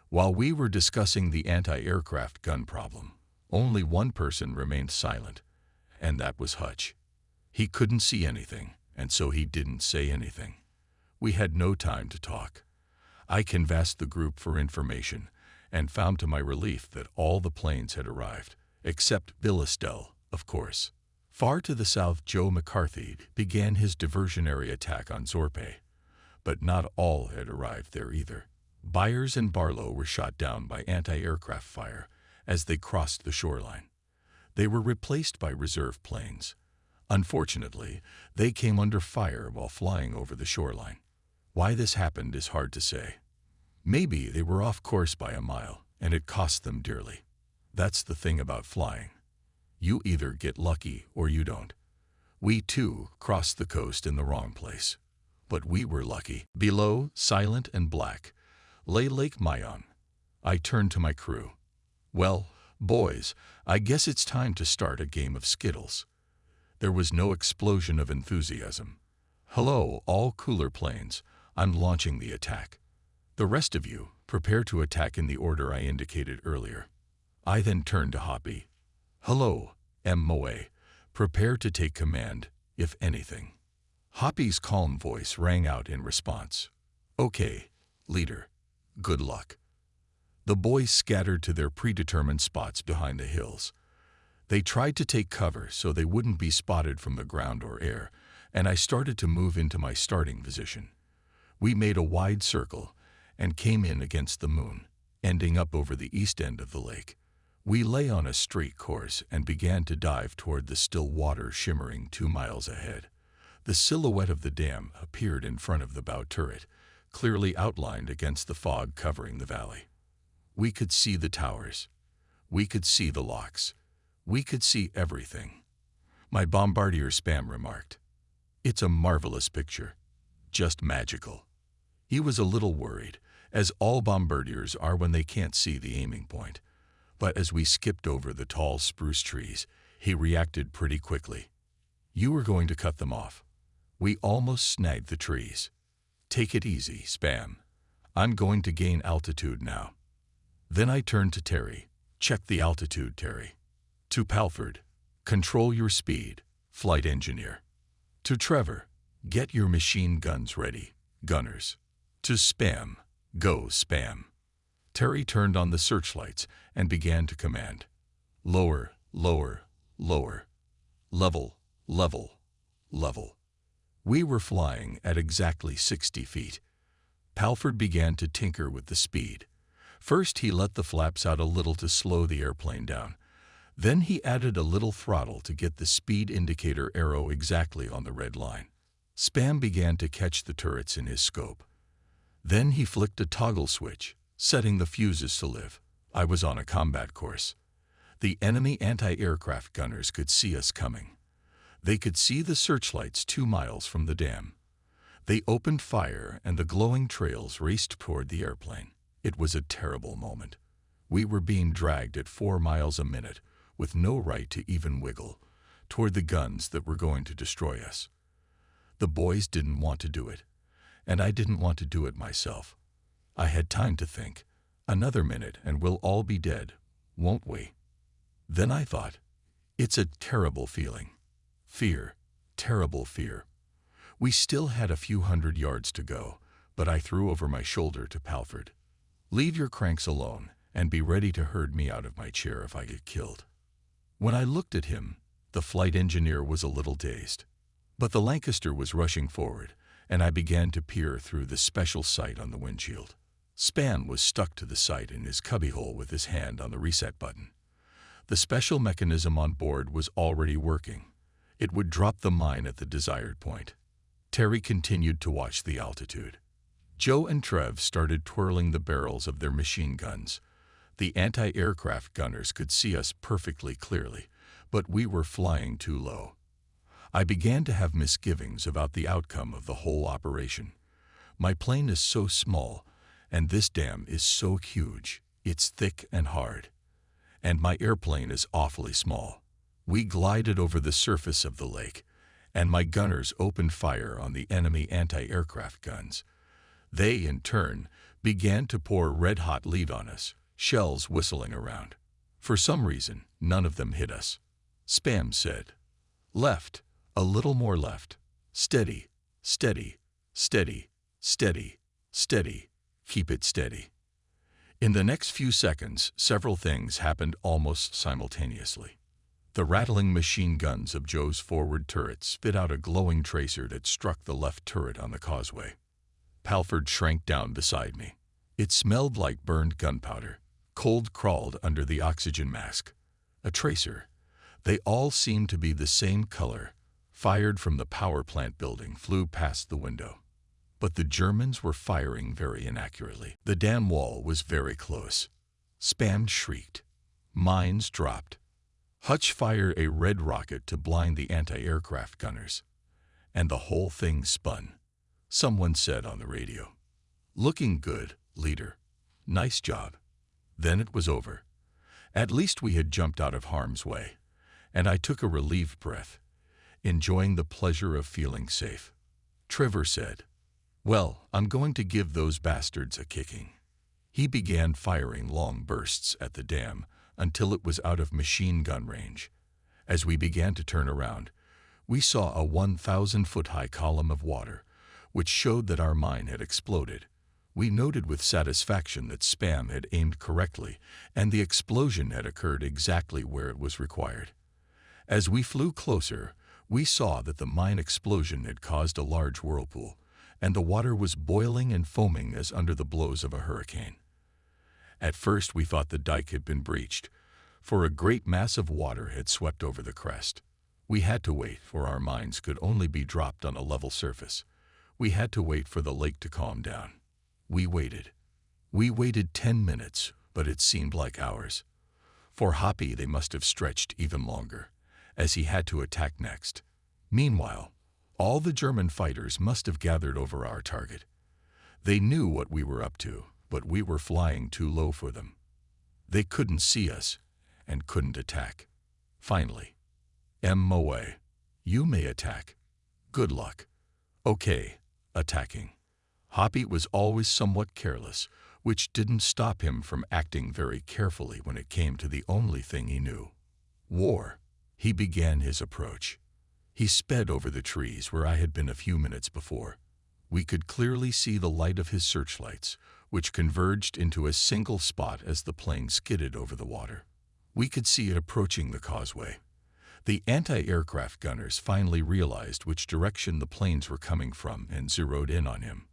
While we were discussing the anti-aircraft gun problem, only one person remained silent, and that was Hutch. He couldn't see anything, and so he didn't say anything. We had no time to talk. I canvassed the group for information and found to my relief that all the planes had arrived, except Bill Estelle, of course. Far to the south, Joe McCarthy began his diversionary attack on Zorpe, but not all had arrived there either. Byers and Barlow were shot down by anti-aircraft fire as they crossed the shoreline. They were replaced by reserve planes. Unfortunately, they came under fire while flying over the shoreline. Why this happened is hard to say. Maybe they were off course by a mile, and it cost them dearly. That's the thing about flying. You either get lucky or you don't. We, too, crossed the coast in the wrong place. But we were lucky. Below, silent and black, lay Lake Myung. I turned to my crew. "Well, boys, I guess it's time to start a game of Skittles." There was no explosion of enthusiasm. "Hello, all cooler planes. I'm launching the attack. The rest of you, prepare to attack in the order I indicated earlier." I then turned to Hoppy. "Hello, M. Moe. Prepare to take command, if anything." Hoppy's calm voice rang out in response. "Okay, leader. Good luck." The boys scattered to their predetermined spots behind the hills. They tried to take cover so they wouldn't be spotted from the ground or air, and I started to move into my starting position. We made a wide circle and came in against the moon, ending up over the east end of the lake. We lay on a straight course and began to dive toward the still water shimmering 2 miles ahead. The silhouette of the dam appeared in front of the bow turret, clearly outlined against the fog covering the valley. We could see the towers. We could see the locks. We could see everything. My bombardier Spam remarked, "It's a marvelous picture. Just magical." He was a little worried, as all bombardiers are when they can't see the aiming point. But as we skipped over the tall spruce trees, he reacted pretty quickly. "You were going to cut them off. We almost snagged the trees. Take it easy, Spam. I'm going to gain altitude now." Then I turned to Terry. "Check the altitude, Terry." To Palford, "Control your speed, flight engineer." To Trevor, "Get your machine guns ready, gunners." To Spam, "Go, Spam." Terry turned on the searchlights and began to command. "Lower, lower, lower. Level, level, level." We were flying at exactly 60 feet. Palford began to tinker with the speed. First, he let the flaps out a little to slow the airplane down. Then he added a little throttle to get the speed indicator arrow exactly on the red line. Spam began to catch the turrets in his scope. Then he flicked a toggle switch, setting the fuses to live. I was on a combat course. The enemy anti-aircraft gunners could see us coming. They could see the searchlights 2 miles from the dam. They opened fire and the glowing trails raced toward the airplane. It was a terrible moment. We were being dragged at 4 miles a minute, with no right to even wiggle, toward the guns that were going to destroy us. The boys didn't want to do it, and I didn't want to do it myself. I had time to think. Another minute and we'll all be dead, won't we? Then I thought, it's a terrible feeling. Fear, terrible fear. We still had a few hundred yards to go, but I threw over my shoulder to Palford. "Leave your cranks alone and be ready to herd me out of my chair if I get killed." When I looked at him, the flight engineer was a little dazed. But the Lancaster was rushing forward, and I began to peer through the special sight on the windshield. Spam was stuck to the sight in his cubbyhole with his hand on the reset button. The special mechanism on board was already working. It would drop the mine at the desired point. Terry continued to watch the altitude. Joe and Trev started twirling the barrels of their machine guns. The anti-aircraft gunners could see us perfectly clearly, but we were flying too low. I began to have misgivings about the outcome of the whole operation. My plane is so small, and this dam is so huge. It's thick and hard. And my airplane is awfully small. We glided over the surface of the lake, and my gunners opened fire on the enemy anti-aircraft guns. They, in turn, began to pour red-hot lead on us, shells whistling around. For some reason, none of them hit us. Spam said, "Left, a little more left. Steady, steady, steady, steady, steady. Keep it steady." In the next few seconds, several things happened almost simultaneously. The rattling machine guns of Joe's forward turret spit out a glowing tracer that struck the left turret on the causeway. Palford shrank down beside me. It smelled like burned gunpowder. Cold crawled under the oxygen mask. A tracer. They all seemed to be the same color, fired from the power plant building, flew past the window. But the Germans were firing very inaccurately. The dam wall was very close. Spam shrieked. Mines dropped. Hutch fired a red rocket to blind the anti-aircraft gunners. And the whole thing spun. Someone said on the radio, "Looking good, leader. Nice job." Then it was over. At least we had jumped out of harm's way, and I took a relieved breath, enjoying the pleasure of feeling safe. Trevor said, "Well, I'm going to give those bastards a kicking." He began firing long bursts at the dam until it was out of machine gun range. As we began to turn around, we saw a 1,000-foot-high column of water, which showed that our mine had exploded. We noted with satisfaction that Spam had aimed correctly, and the explosion had occurred exactly where it was required. As we flew closer, we saw that the mine explosion had caused a large whirlpool, and the water was boiling and foaming as under the blows of a hurricane. At first we thought the dike had been breached, for a great mass of water had swept over the crest. We had to wait, for our mines could only be dropped on a level surface. We had to wait for the lake to calm down. We waited. We waited 10 minutes, but it seemed like hours. For Hoppy they must have stretched even longer, as he had to attack next. Meanwhile, all the German fighters must have gathered over our target. They knew what we were up to, but we were flying too low for them. They couldn't see us and couldn't attack. Finally, Moe, you may attack. Good luck. Okay, attacking. Hoppy was always somewhat careless, which didn't stop him from acting very carefully when it came to the only thing he knew: war. He began his approach. He sped over the trees where I had been a few minutes before. We could clearly see the light of his searchlights, which converged into a single spot as the plane skidded over the water. We could see it approaching the causeway. The anti-aircraft gunners finally realized which direction the planes were coming from and zeroed in on him.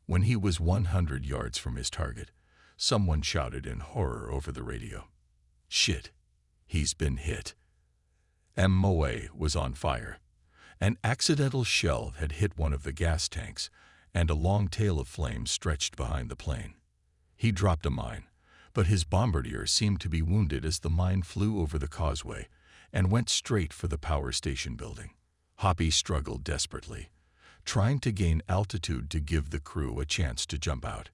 When he was 100 yards from his target, someone shouted in horror over the radio, "Shit, he's been hit." Moe was on fire. An accidental shell had hit one of the gas tanks, and a long tail of flame stretched behind the plane. He dropped a mine, but his bombardier seemed to be wounded as the mine flew over the causeway and went straight for the power station building. Hoppy struggled desperately, trying to gain altitude to give the crew a chance to jump out.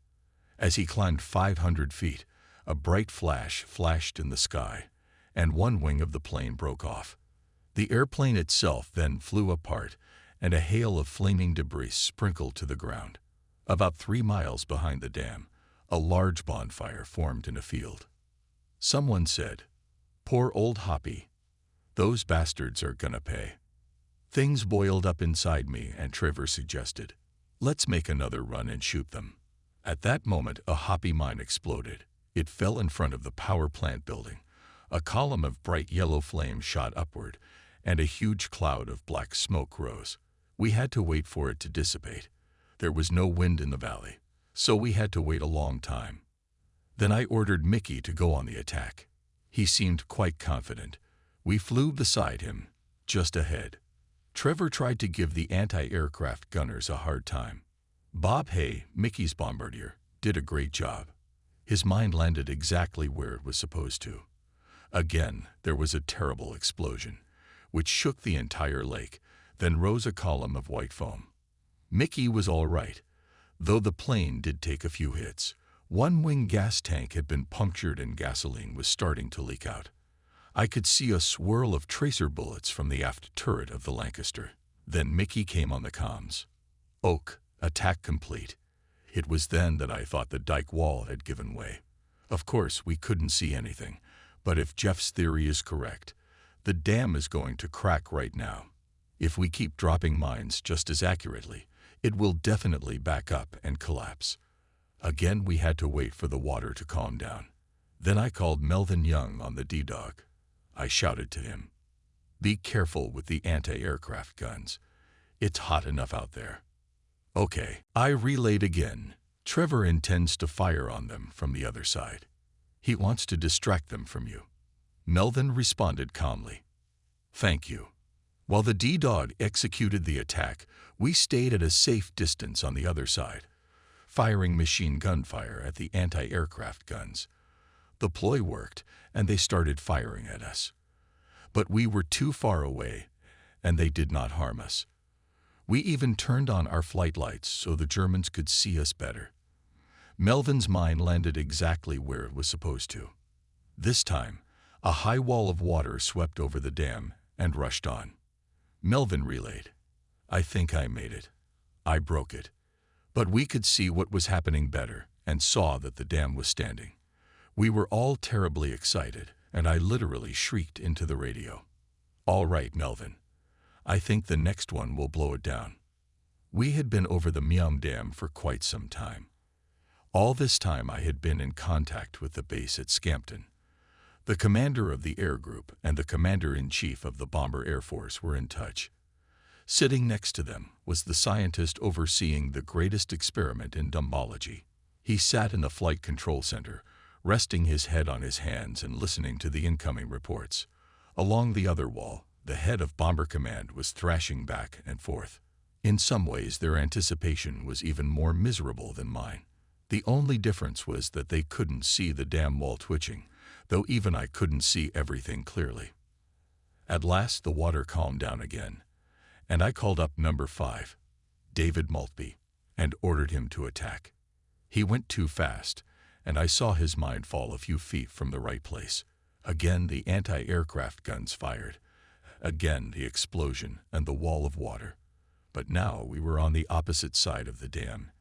As he climbed 500 feet, a bright flash flashed in the sky, and one wing of the plane broke off. The airplane itself then flew apart, and a hail of flaming debris sprinkled to the ground. About 3 miles behind the dam, a large bonfire formed in a field. Someone said, "Poor old Hoppy. Those bastards are gonna pay." Things boiled up inside me, and Trevor suggested, "Let's make another run and shoot them." At that moment, a Hoppy mine exploded. It fell in front of the power plant building. A column of bright yellow flame shot upward, and a huge cloud of black smoke rose. We had to wait for it to dissipate. There was no wind in the valley, so we had to wait a long time. Then I ordered Mickey to go on the attack. He seemed quite confident. We flew beside him, just ahead. Trevor tried to give the anti-aircraft gunners a hard time. Bob Hay, Mickey's bombardier, did a great job. His mine landed exactly where it was supposed to. Again, there was a terrible explosion, which shook the entire lake, then rose a column of white foam. Mickey was all right, though the plane did take a few hits. One wing gas tank had been punctured and gasoline was starting to leak out. I could see a swirl of tracer bullets from the aft turret of the Lancaster. Then Mickey came on the comms. "Oak, attack complete." It was then that I thought the dike wall had given way. Of course, we couldn't see anything, but if Jeff's theory is correct, the dam is going to crack right now. If we keep dropping mines just as accurately, it will definitely back up and collapse. Again, we had to wait for the water to calm down. Then I called Melvin Young on the D-Dog. I shouted to him, "Be careful with the anti-aircraft guns. It's hot enough out there." "Okay." I relayed again. "Trevor intends to fire on them from the other side. He wants to distract them from you." Melvin responded calmly, "Thank you." While the D-Dog executed the attack, we stayed at a safe distance on the other side, firing machine gun fire at the anti-aircraft guns. The ploy worked, and they started firing at us. But we were too far away, and they did not harm us. We even turned on our flight lights so the Germans could see us better. Melvin's mine landed exactly where it was supposed to. This time, a high wall of water swept over the dam and rushed on. Melvin relayed, "I think I made it. I broke it." But we could see what was happening better and saw that the dam was standing. We were all terribly excited, and I literally shrieked into the radio, "All right, Melvin. I think the next one will blow it down." We had been over the Meum Dam for quite some time. All this time I had been in contact with the base at Scampton. The commander of the air group and the commander-in-chief of the Bomber Air Force were in touch. Sitting next to them was the scientist overseeing the greatest experiment in dumbology. He sat in the flight control center, resting his head on his hands and listening to the incoming reports. Along the other wall, the head of Bomber Command was thrashing back and forth. In some ways, their anticipation was even more miserable than mine. The only difference was that they couldn't see the dam wall twitching, though even I couldn't see everything clearly. At last the water calmed down again, and I called up number 5, David Maltby, and ordered him to attack. He went too fast, and I saw his mind fall a few feet from the right place. Again the anti-aircraft guns fired. Again the explosion and the wall of water. But now we were on the opposite side of the dam,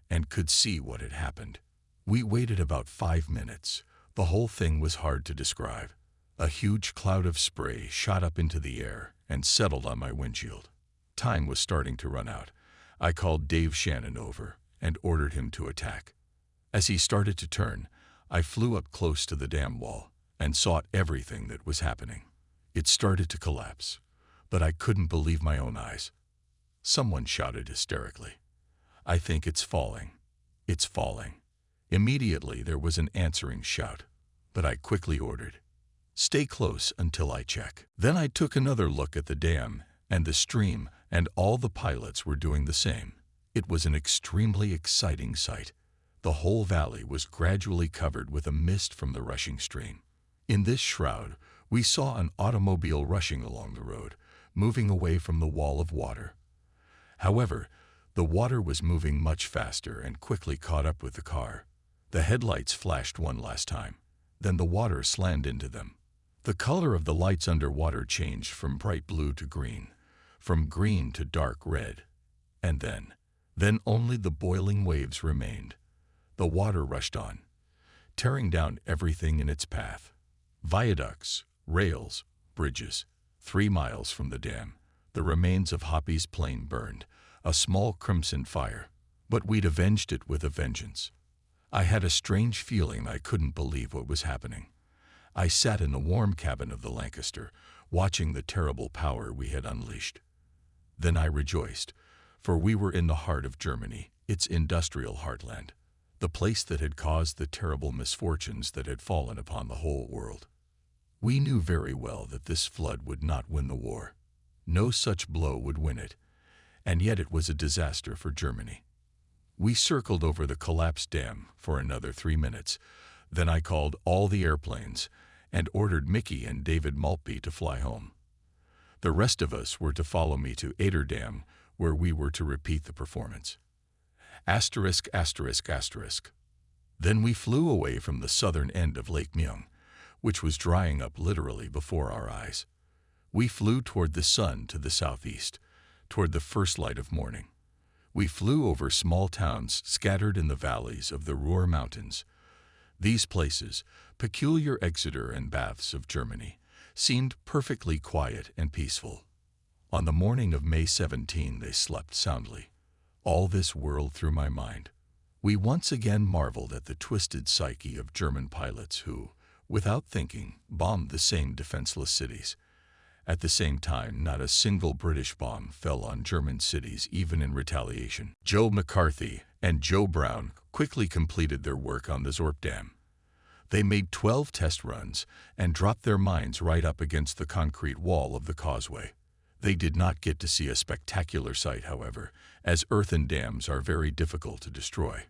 and could see what had happened. We waited about 5 minutes. The whole thing was hard to describe. A huge cloud of spray shot up into the air and settled on my windshield. Time was starting to run out. I called Dave Shannon over and ordered him to attack. As he started to turn, I flew up close to the dam wall and saw everything that was happening. It started to collapse, but I couldn't believe my own eyes. Someone shouted hysterically, "I think it's falling. It's falling." Immediately there was an answering shout, but I quickly ordered, "Stay close until I check." Then I took another look at the dam and the stream, and all the pilots were doing the same. It was an extremely exciting sight. The whole valley was gradually covered with a mist from the rushing stream. In this shroud, we saw an automobile rushing along the road, moving away from the wall of water. However, the water was moving much faster and quickly caught up with the car. The headlights flashed one last time, then the water slammed into them. The color of the lights underwater changed from bright blue to green, from green to dark red, and then only the boiling waves remained. The water rushed on, tearing down everything in its path. Viaducts, rails, bridges. 3 miles from the dam, the remains of Hoppy's plane burned, a small crimson fire, but we'd avenged it with a vengeance. I had a strange feeling I couldn't believe what was happening. I sat in the warm cabin of the Lancaster, watching the terrible power we had unleashed. Then I rejoiced, for we were in the heart of Germany, its industrial heartland, the place that had caused the terrible misfortunes that had fallen upon the whole world. We knew very well that this flood would not win the war. No such blow would win it, and yet it was a disaster for Germany. We circled over the collapsed dam for another 3 minutes. Then I called all the airplanes and ordered Mickey and David Maltby to fly home. The rest of us were to follow me to Ader Dam, where we were to repeat the performance. Asterisk, asterisk, asterisk. Then we flew away from the southern end of Lake Myung, which was drying up literally before our eyes. We flew toward the sun to the southeast, toward the first light of morning. We flew over small towns scattered in the valleys of the Ruhr Mountains. These places, peculiar Exeter and Baths of Germany, seemed perfectly quiet and peaceful. On the morning of May 17 they slept soundly. All this whirled through my mind. We once again marveled at the twisted psyche of German pilots who, without thinking, bombed the same defenseless cities. At the same time, not a single British bomb fell on German cities, even in retaliation. Joe McCarthy and Joe Brown quickly completed their work on the Zorp Dam. They made 12 test runs and dropped their mines right up against the concrete wall of the causeway. They did not get to see a spectacular sight, however, as earthen dams are very difficult to destroy.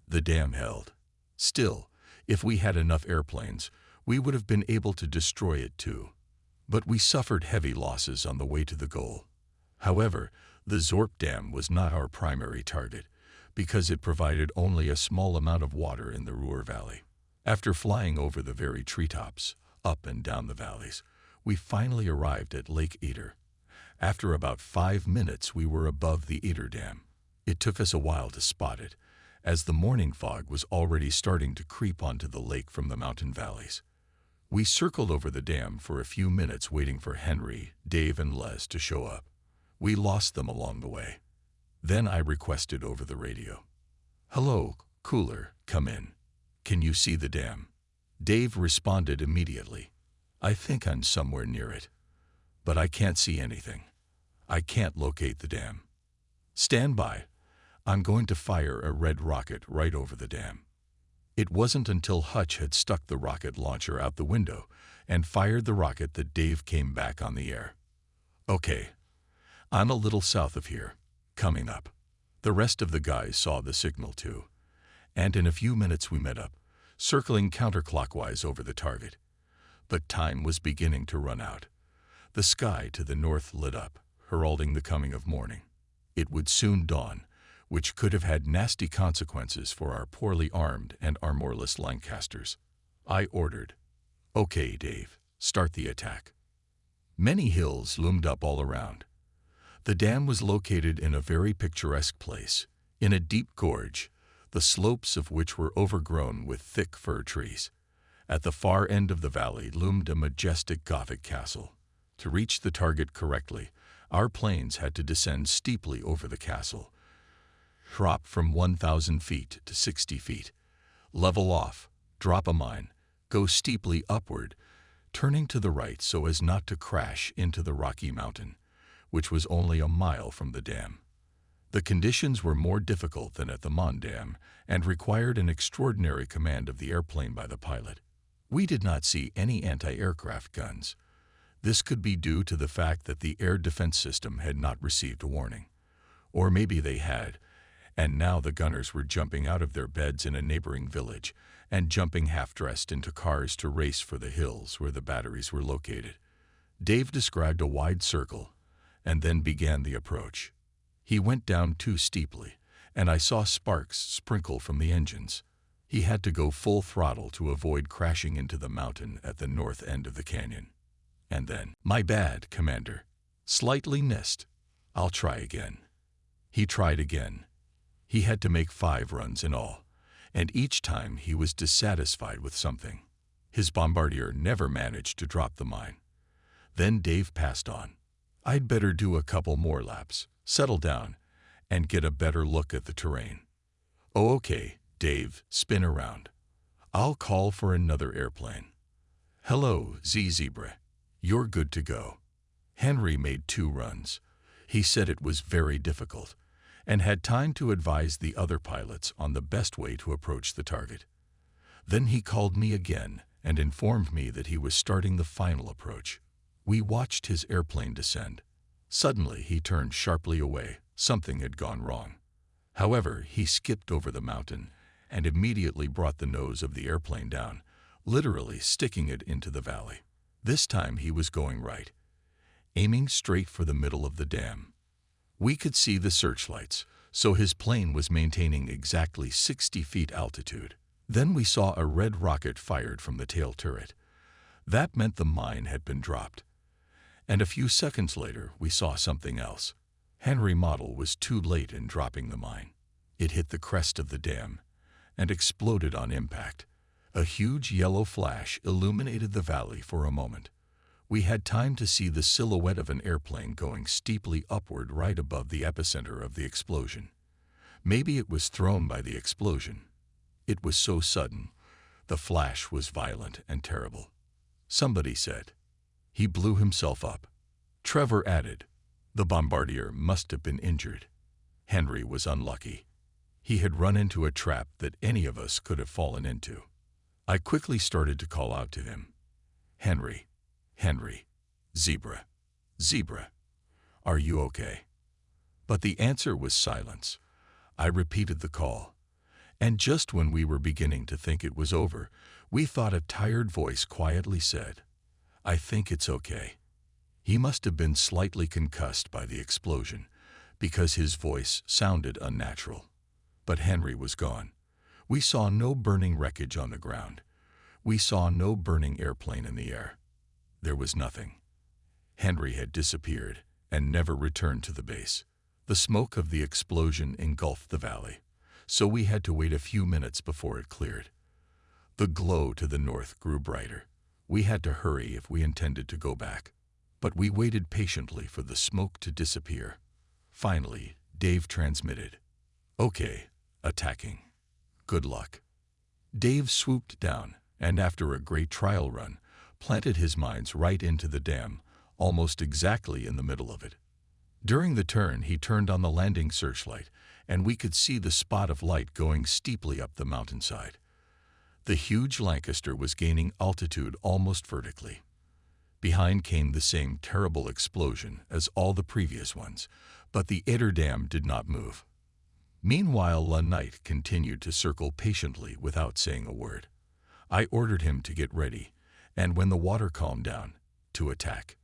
The dam held. Still, if we had enough airplanes, we would have been able to destroy it too. But we suffered heavy losses on the way to the goal. However, the Zorp Dam was not our primary target, because it provided only a small amount of water in the Ruhr Valley. After flying over the very treetops, up and down the valleys, we finally arrived at Lake Ader. After about 5 minutes, we were above the Ader Dam. It took us a while to spot it, as the morning fog was already starting to creep onto the lake from the mountain valleys. We circled over the dam for a few minutes waiting for Henry, Dave, and Les to show up. We lost them along the way. Then I requested over the radio, "Hello, cooler, come in. Can you see the dam?" Dave responded immediately, "I think I'm somewhere near it, but I can't see anything. I can't locate the dam." "Stand by. I'm going to fire a red rocket right over the dam." It wasn't until Hutch had stuck the rocket launcher out the window and fired the rocket that Dave came back on the air. "Okay, I'm a little south of here, coming up." The rest of the guys saw the signal too, and in a few minutes we met up, circling counterclockwise over the target. But time was beginning to run out. The sky to the north lit up, heralding the coming of morning. It would soon dawn, which could have had nasty consequences for our poorly armed and armorless Lancasters. I ordered, "Okay, Dave, start the attack." Many hills loomed up all around. The dam was located in a very picturesque place, in a deep gorge, the slopes of which were overgrown with thick fir trees. At the far end of the valley loomed a majestic Gothic castle. To reach the target correctly, our planes had to descend steeply over the castle, drop from 1,000 feet to 60 feet, level off, drop a mine, go steeply upward, turning to the right so as not to crash into the rocky mountain, which was only a mile from the dam. The conditions were more difficult than at the Mon Dam and required an extraordinary command of the airplane by the pilot. We did not see any anti-aircraft guns. This could be due to the fact that the air defense system had not received a warning. Or maybe they had, and now the gunners were jumping out of their beds in a neighboring village and jumping half-dressed into cars to race for the hills where the batteries were located. Dave described a wide circle and then began the approach. He went down too steeply, and I saw sparks sprinkle from the engines. He had to go full throttle to avoid crashing into the mountain at the north end of the canyon. And then, "My bad, Commander. Slightly missed. I'll try again." He tried again. He had to make 5 runs in all, and each time he was dissatisfied with something. His bombardier never managed to drop the mine. Then Dave passed on. "I'd better do a couple more laps, settle down, and get a better look at the terrain." "Oh, okay, Dave, spin around. I'll call for another airplane." "Hello, Zebra. You're good to go." Henry made 2 runs. He said it was very difficult, and had time to advise the other pilots on the best way to approach the target. Then he called me again and informed me that he was starting the final approach. We watched his airplane descend. Suddenly he turned sharply away. Something had gone wrong. However, he skipped over the mountain and immediately brought the nose of the airplane down, literally sticking it into the valley. This time he was going right, aiming straight for the middle of the dam. We could see the searchlights, so his plane was maintaining exactly 60 feet altitude. Then we saw a red rocket fired from the tail turret. That meant the mine had been dropped. And a few seconds later, we saw something else. Henry Model was too late in dropping the mine. It hit the crest of the dam and exploded on impact. A huge yellow flash illuminated the valley for a moment. We had time to see the silhouette of an airplane going steeply upward right above the epicenter of the explosion. Maybe it was thrown by the explosion. It was so sudden. The flash was violent and terrible. Somebody said, "He blew himself up." Trevor added, "The bombardier must have been injured." Henry was unlucky. He had run into a trap that any of us could have fallen into. I quickly started to call out to him, "Henry, Henry, Zebra, Zebra, are you okay?" But the answer was silence. I repeated the call, and just when we were beginning to think it was over, we thought a tired voice quietly said, "I think it's okay." He must have been slightly concussed by the explosion, because his voice sounded unnatural. But Henry was gone. We saw no burning wreckage on the ground. We saw no burning airplane in the air. There was nothing. Henry had disappeared and never returned to the base. The smoke of the explosion engulfed the valley, so we had to wait a few minutes before it cleared. The glow to the north grew brighter. We had to hurry if we intended to go back. But we waited patiently for the smoke to disappear. Finally, Dave transmitted, "Okay, attacking. Good luck." Dave swooped down, and after a great trial run, planted his mines right into the dam, almost exactly in the middle of it. During the turn, he turned on the landing searchlight, and we could see the spot of light going steeply up the mountainside. The huge Lancaster was gaining altitude almost vertically. Behind came the same terrible explosion as all the previous ones, but the Eder Dam did not move. Meanwhile, La Knight continued to circle patiently without saying a word. I ordered him to get ready, and when the water calmed down, to attack.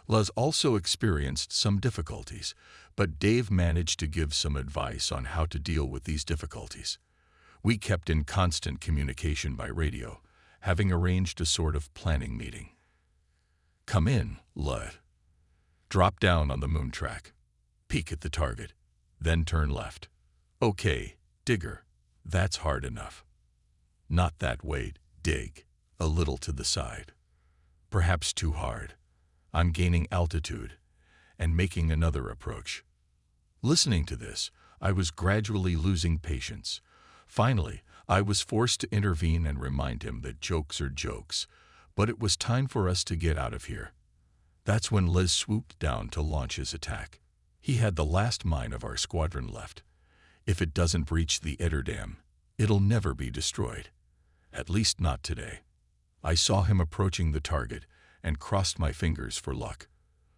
Luz also experienced some difficulties, but Dave managed to give some advice on how to deal with these difficulties. We kept in constant communication by radio, having arranged a sort of planning meeting. Come in, Lud. Drop down on the moon track. Peek at the target. Then turn left. Okay, digger. That's hard enough. Not that way, dig. A little to the side. Perhaps too hard. I'm gaining altitude and making another approach. Listening to this, I was gradually losing patience. Finally, I was forced to intervene and remind him that jokes are jokes, but it was time for us to get out of here. That's when Liz swooped down to launch his attack. He had the last mine of our squadron left. If it doesn't breach the Eder Dam, it'll never be destroyed. At least not today. I saw him approaching the target and crossed my fingers for luck.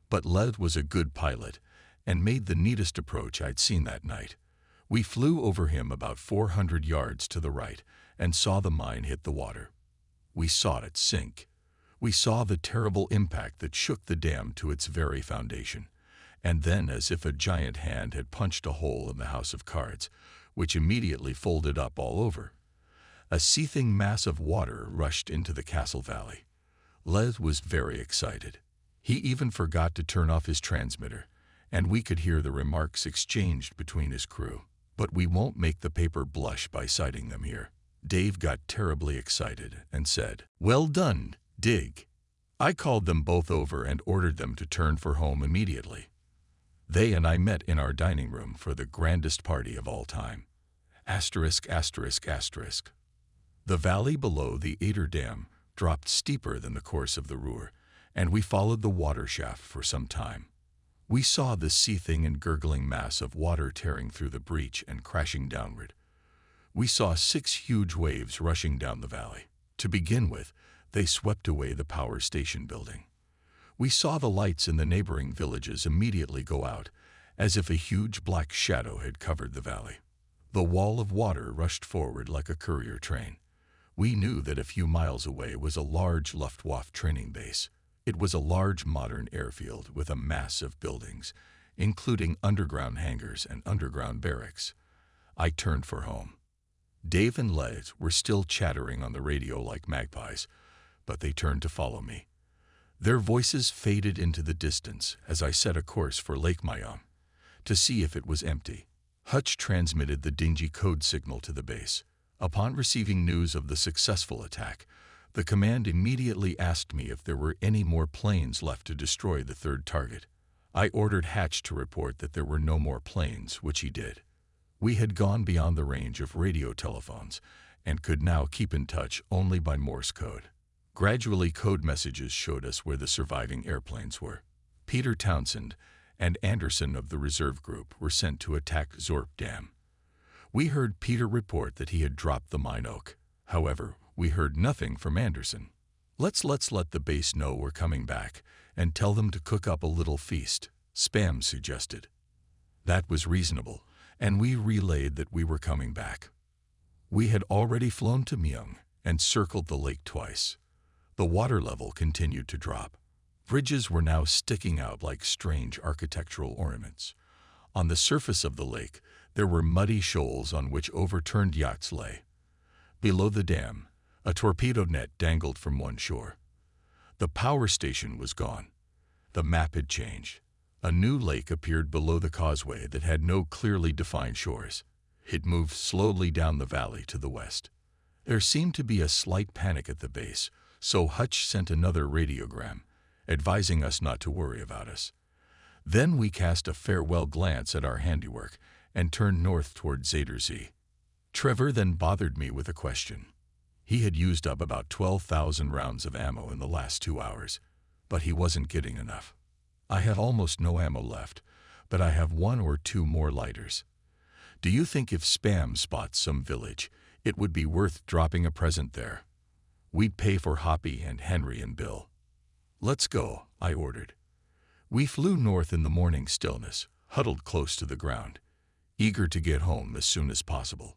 But Led was a good pilot and made the neatest approach I'd seen that night. We flew over him about 400 yards to the right and saw the mine hit the water. We saw it sink. We saw the terrible impact that shook the dam to its very foundation. And then, as if a giant hand had punched a hole in the house of cards, which immediately folded up all over, a seething mass of water rushed into the castle valley. Les was very excited. He even forgot to turn off his transmitter, and we could hear the remarks exchanged between his crew. But we won't make the paper blush by citing them here. Dave got terribly excited and said, "Well done, Dig." I called them both over and ordered them to turn for home immediately. They and I met in our dining room for the grandest party of all time. Asterisk, asterisk, asterisk. The valley below the Eder Dam dropped steeper than the course of the Ruhr, and we followed the water shaft for some time. We saw the seething and gurgling mass of water tearing through the breach and crashing downward. We saw 6 huge waves rushing down the valley. To begin with, they swept away the power station building. We saw the lights in the neighboring villages immediately go out, as if a huge black shadow had covered the valley. The wall of water rushed forward like a courier train. We knew that a few miles away was a large Luftwaffe training base. It was a large modern airfield with a mass of buildings, including underground hangars and underground barracks. I turned for home. Dave and Les were still chattering on the radio like magpies, but they turned to follow me. Their voices faded into the distance as I set a course for Lake Mayom to see if it was empty. Hutch transmitted the dingy code signal to the base. Upon receiving news of the successful attack, the command immediately asked me if there were any more planes left to destroy the third target. I ordered Hatch to report that there were no more planes, which he did. We had gone beyond the range of radio telephones and could now keep in touch only by Morse code. Gradually, code messages showed us where the surviving airplanes were. Peter Townsend and Anderson of the reserve group were sent to attack Zorp Dam. We heard Peter report that he had dropped the Mine Oak. However, we heard nothing from Anderson. Let's let the base know we're coming back and tell them to cook up a little feast, Spam suggested. That was reasonable, and we relayed that we were coming back. We had already flown to Myung and circled the lake twice. The water level continued to drop. Bridges were now sticking out like strange architectural ornaments. On the surface of the lake, there were muddy shoals on which overturned yachts lay. Below the dam, a torpedo net dangled from one shore. The power station was gone. The map had changed. A new lake appeared below the causeway that had no clearly defined shores. It moved slowly down the valley to the west. There seemed to be a slight panic at the base, so Hutch sent another radiogram, advising us not to worry about us. Then we cast a farewell glance at our handiwork and turned north toward Zuiderzee. Trevor then bothered me with a question. He had used up about 12,000 rounds of ammo in the last 2 hours, but he wasn't getting enough. I have almost no ammo left, but I have 1 or 2 more lighters. Do you think if Spam spots some village, it would be worth dropping a present there? We'd pay for Hoppy and Henry and Bill. Let's go, I ordered. We flew north in the morning stillness, huddled close to the ground, eager to get home as soon as possible.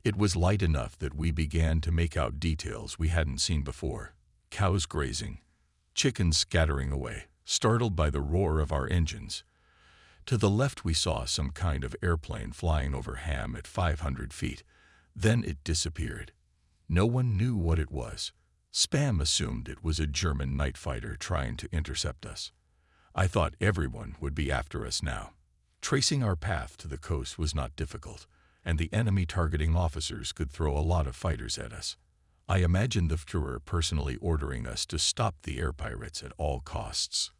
It was light enough that we began to make out details we hadn't seen before. Cows grazing, chickens scattering away, startled by the roar of our engines. To the left we saw some kind of airplane flying over Ham at 500 feet. Then it disappeared. No one knew what it was. Spam assumed it was a German night fighter trying to intercept us. I thought everyone would be after us now. Tracing our path to the coast was not difficult, and the enemy targeting officers could throw a lot of fighters at us. I imagined the Führer personally ordering us to stop the air pirates at all costs.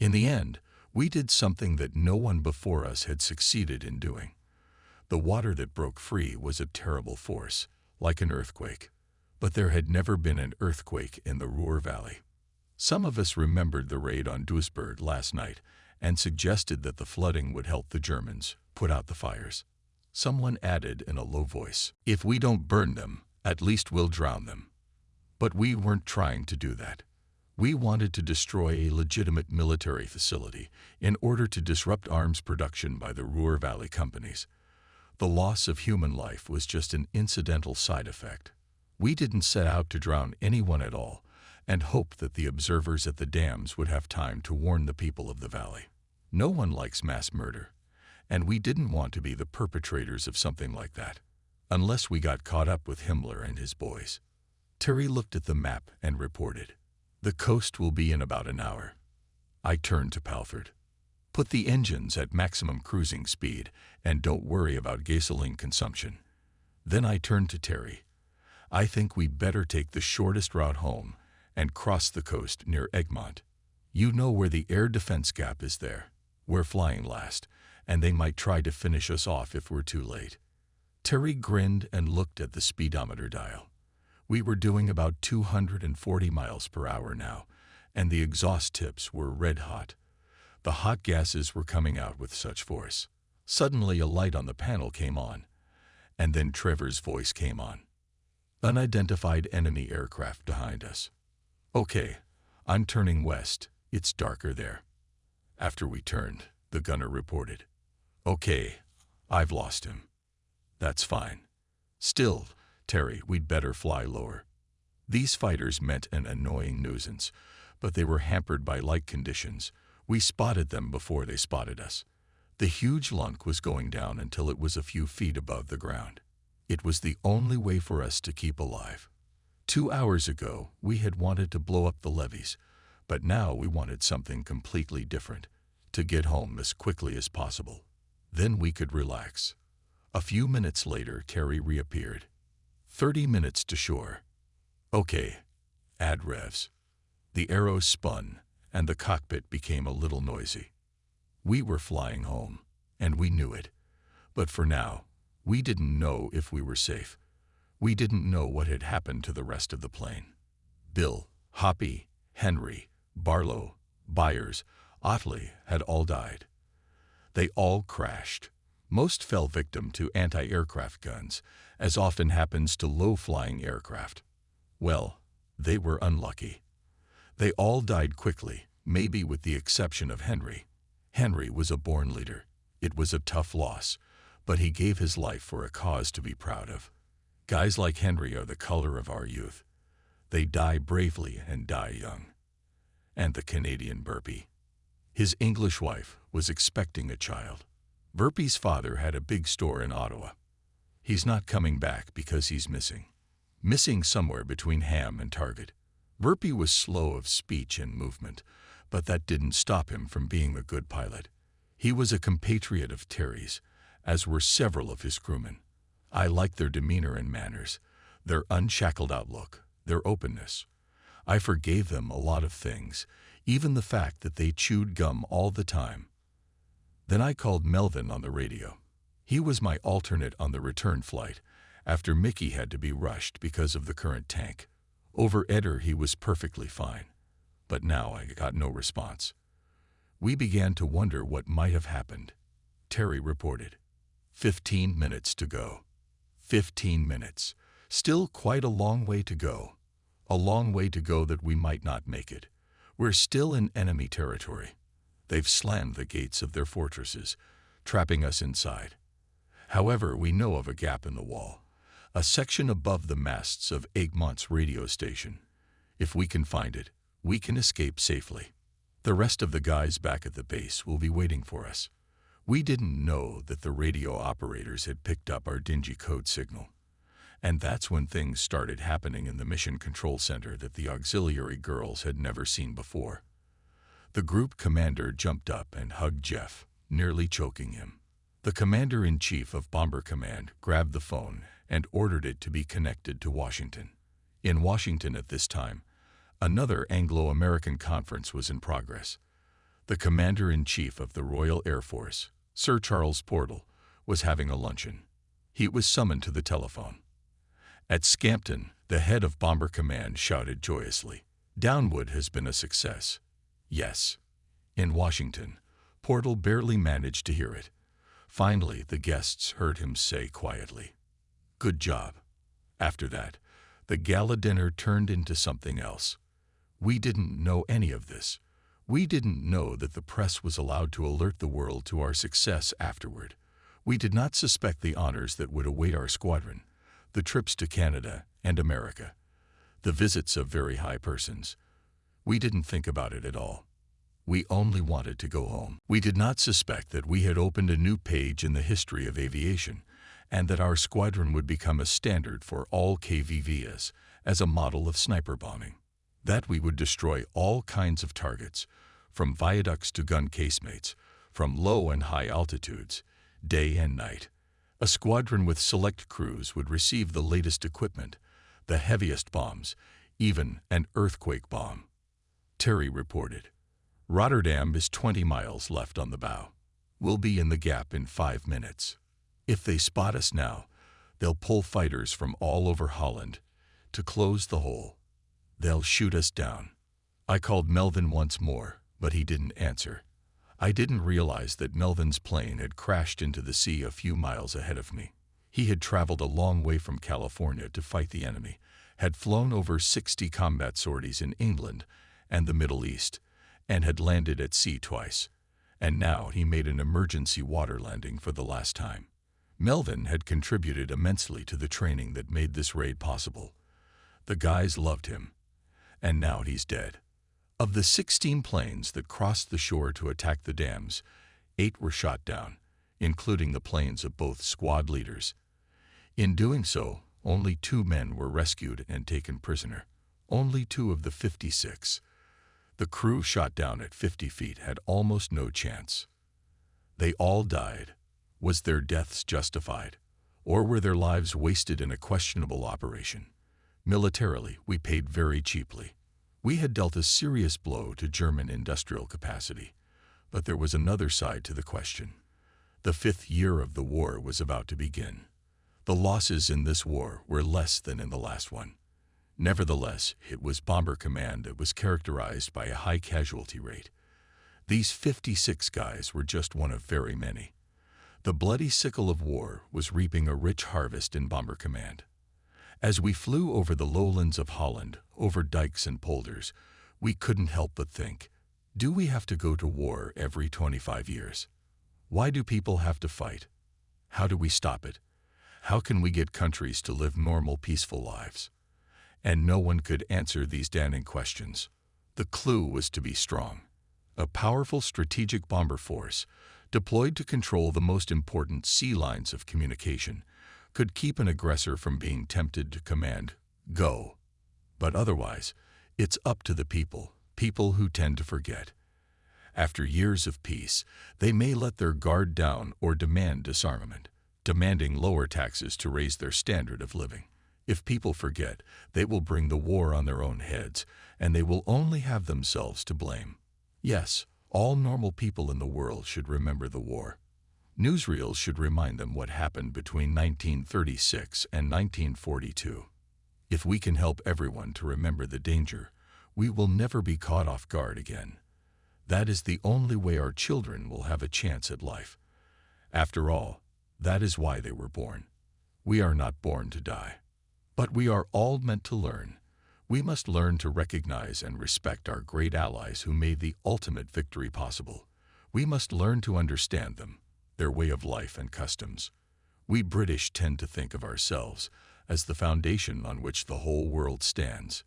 In the end, we did something that no one before us had succeeded in doing. The water that broke free was a terrible force, like an earthquake. But there had never been an earthquake in the Ruhr Valley. Some of us remembered the raid on Duisburg last night and suggested that the flooding would help the Germans put out the fires. Someone added in a low voice, "If we don't burn them, at least we'll drown them." But we weren't trying to do that. We wanted to destroy a legitimate military facility in order to disrupt arms production by the Ruhr Valley companies. The loss of human life was just an incidental side effect. We didn't set out to drown anyone at all and hoped that the observers at the dams would have time to warn the people of the valley. No one likes mass murder, and we didn't want to be the perpetrators of something like that, unless we got caught up with Himmler and his boys. Terry looked at the map and reported, "The coast will be in about an hour." I turned to Palford. "Put the engines at maximum cruising speed and don't worry about gasoline consumption." Then I turned to Terry. "I think we'd better take the shortest route home and cross the coast near Egmont. You know where the air defense gap is there. We're flying last, and they might try to finish us off if we're too late." Terry grinned and looked at the speedometer dial. We were doing about 240 miles per hour now, and the exhaust tips were red hot. The hot gases were coming out with such force. Suddenly a light on the panel came on, and then Trevor's voice came on. "Unidentified enemy aircraft behind us." "Okay, I'm turning west. It's darker there." After we turned, the gunner reported, "Okay, I've lost him." "That's fine. Still, Terry, we'd better fly lower." These fighters meant an annoying nuisance, but they were hampered by light conditions. We spotted them before they spotted us. The huge lunk was going down until it was a few feet above the ground. It was the only way for us to keep alive. 2 hours ago, we had wanted to blow up the levees, but now we wanted something completely different, to get home as quickly as possible. Then we could relax. A few minutes later, Terry reappeared. 30 minutes to shore." "Okay, add revs." The arrows spun, and the cockpit became a little noisy. We were flying home, and we knew it. But for now, we didn't know if we were safe. We didn't know what had happened to the rest of the plane. Bill, Hoppy, Henry, Barlow, Byers, Otley had all died. They all crashed. Most fell victim to anti-aircraft guns, as often happens to low-flying aircraft. Well, they were unlucky. They all died quickly, maybe with the exception of Henry. Henry was a born leader. It was a tough loss, but he gave his life for a cause to be proud of. Guys like Henry are the color of our youth. They die bravely and die young. And the Canadian Burpee. His English wife was expecting a child. Burpee's father had a big store in Ottawa. He's not coming back because he's missing. Missing somewhere between Ham and Target. Burpee was slow of speech and movement, but that didn't stop him from being a good pilot. He was a compatriot of Terry's, as were several of his crewmen. I liked their demeanor and manners, their unshackled outlook, their openness. I forgave them a lot of things, even the fact that they chewed gum all the time. Then I called Melvin on the radio. He was my alternate on the return flight, after Mickey had to be rushed because of the current tank. Over Eder he was perfectly fine, but now I got no response. We began to wonder what might have happened. Terry reported, 15 minutes to go. 15 minutes. Still quite a long way to go. A long way to go that we might not make it. We're still in enemy territory. They've slammed the gates of their fortresses, trapping us inside. However, we know of a gap in the wall, a section above the masts of Egmont's radio station. If we can find it, we can escape safely. The rest of the guys back at the base will be waiting for us. We didn't know that the radio operators had picked up our dingy code signal. And that's when things started happening in the mission control center that the auxiliary girls had never seen before. The group commander jumped up and hugged Jeff, nearly choking him. The commander-in-chief of Bomber Command grabbed the phone and ordered it to be connected to Washington. In Washington at this time, another Anglo-American conference was in progress. The commander-in-chief of the Royal Air Force, Sir Charles Portal, was having a luncheon. He was summoned to the telephone. At Scampton, the head of Bomber Command shouted joyously, "Downwood has been a success." Yes. In Washington, Portal barely managed to hear it. Finally, the guests heard him say quietly, "Good job." After that, the gala dinner turned into something else. We didn't know any of this. We didn't know that the press was allowed to alert the world to our success afterward. We did not suspect the honors that would await our squadron, the trips to Canada and America, the visits of very high persons. We didn't think about it at all. We only wanted to go home. We did not suspect that we had opened a new page in the history of aviation, and that our squadron would become a standard for all KVVs as a model of sniper bombing. That we would destroy all kinds of targets, from viaducts to gun casemates, from low and high altitudes, day and night. A squadron with select crews would receive the latest equipment, the heaviest bombs, even an earthquake bomb. Terry reported, "Rotterdam is 20 miles left on the bow. We'll be in the gap in 5 minutes. If they spot us now, they'll pull fighters from all over Holland to close the hole. They'll shoot us down." I called Melvin once more, but he didn't answer. I didn't realize that Melvin's plane had crashed into the sea a few miles ahead of me. He had traveled a long way from California to fight the enemy, had flown over 60 combat sorties in England and the Middle East, and had landed at sea twice. And now he made an emergency water landing for the last time. Melvin had contributed immensely to the training that made this raid possible. The guys loved him. And now he's dead. Of the 16 planes that crossed the shore to attack the dams, 8 were shot down, including the planes of both squad leaders. In doing so, only 2 men were rescued and taken prisoner. Only 2 of the 56. The crew shot down at 50 feet had almost no chance. They all died. Was their deaths justified? Or were their lives wasted in a questionable operation? Militarily, we paid very cheaply. We had dealt a serious blow to German industrial capacity. But there was another side to the question. The 5th year of the war was about to begin. The losses in this war were less than in the last one. Nevertheless, it was Bomber Command that was characterized by a high casualty rate. These 56 guys were just one of very many. The bloody sickle of war was reaping a rich harvest in Bomber Command. As we flew over the lowlands of Holland, over dikes and polders, we couldn't help but think, do we have to go to war every 25 years? Why do people have to fight? How do we stop it? How can we get countries to live normal, peaceful lives? And no one could answer these damning questions. The clue was to be strong. A powerful strategic bomber force, deployed to control the most important sea lines of communication, could keep an aggressor from being tempted to command, "Go." But otherwise, it's up to the people who tend to forget. After years of peace, they may let their guard down or demand disarmament, demanding lower taxes to raise their standard of living. If people forget, they will bring the war on their own heads, and they will only have themselves to blame. Yes, all normal people in the world should remember the war. Newsreels should remind them what happened between 1936 and 1942. If we can help everyone to remember the danger, we will never be caught off guard again. That is the only way our children will have a chance at life. After all, that is why they were born. We are not born to die. But we are all meant to learn. We must learn to recognize and respect our great allies who made the ultimate victory possible. We must learn to understand them, their way of life and customs. We British tend to think of ourselves as the foundation on which the whole world stands.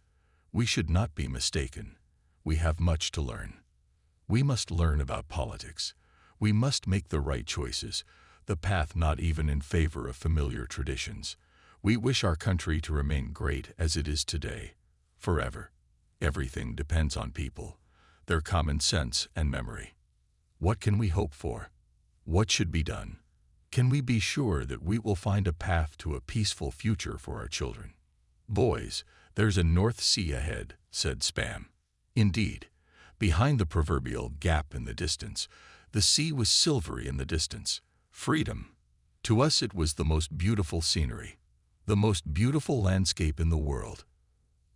We should not be mistaken. We have much to learn. We must learn about politics. We must make the right choices, the path not even in favor of familiar traditions. We wish our country to remain great as it is today, forever. Everything depends on people, their common sense and memory. What can we hope for? What should be done? Can we be sure that we will find a path to a peaceful future for our children? Boys, there's a North Sea ahead, said Spam. Indeed, behind the proverbial gap in the distance, the sea was silvery in the distance. Freedom. To us it was the most beautiful scenery, the most beautiful landscape in the world.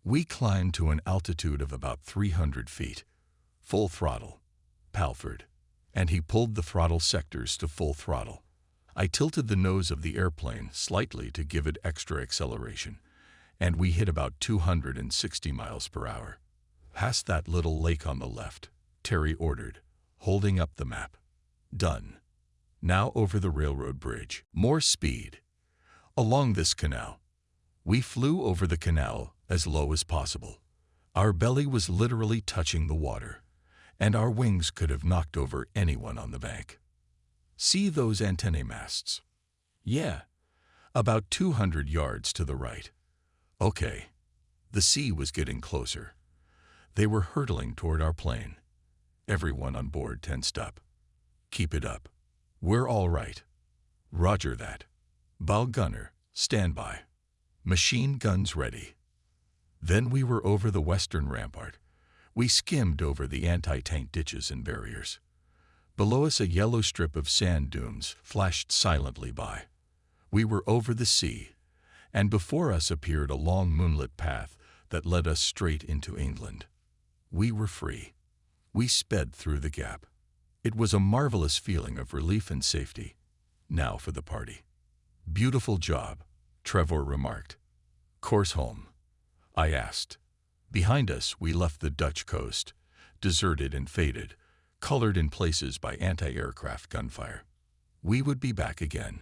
We climbed to an altitude of about 300 feet. Full throttle. Palford. And he pulled the throttle sectors to full throttle. I tilted the nose of the airplane slightly to give it extra acceleration, and we hit about 260 miles per hour. Past that little lake on the left, Terry ordered, holding up the map. Done. Now over the railroad bridge. More speed. Along this canal. We flew over the canal as low as possible. Our belly was literally touching the water, and our wings could have knocked over anyone on the bank. See those antennae masts? Yeah, about 200 yards to the right. Okay, the sea was getting closer. They were hurtling toward our plane. Everyone on board tensed up. Keep it up. We're all right. Roger that. Bow gunner, stand by. Machine guns ready. Then we were over the western rampart. We skimmed over the anti-tank ditches and barriers. Below us a yellow strip of sand dunes flashed silently by. We were over the sea, and before us appeared a long moonlit path that led us straight into England. We were free. We sped through the gap. It was a marvelous feeling of relief and safety. Now for the party. Beautiful job, Trevor remarked. Course home? I asked. Behind us we left the Dutch coast, deserted and faded, colored in places by anti-aircraft gunfire. We would be back again.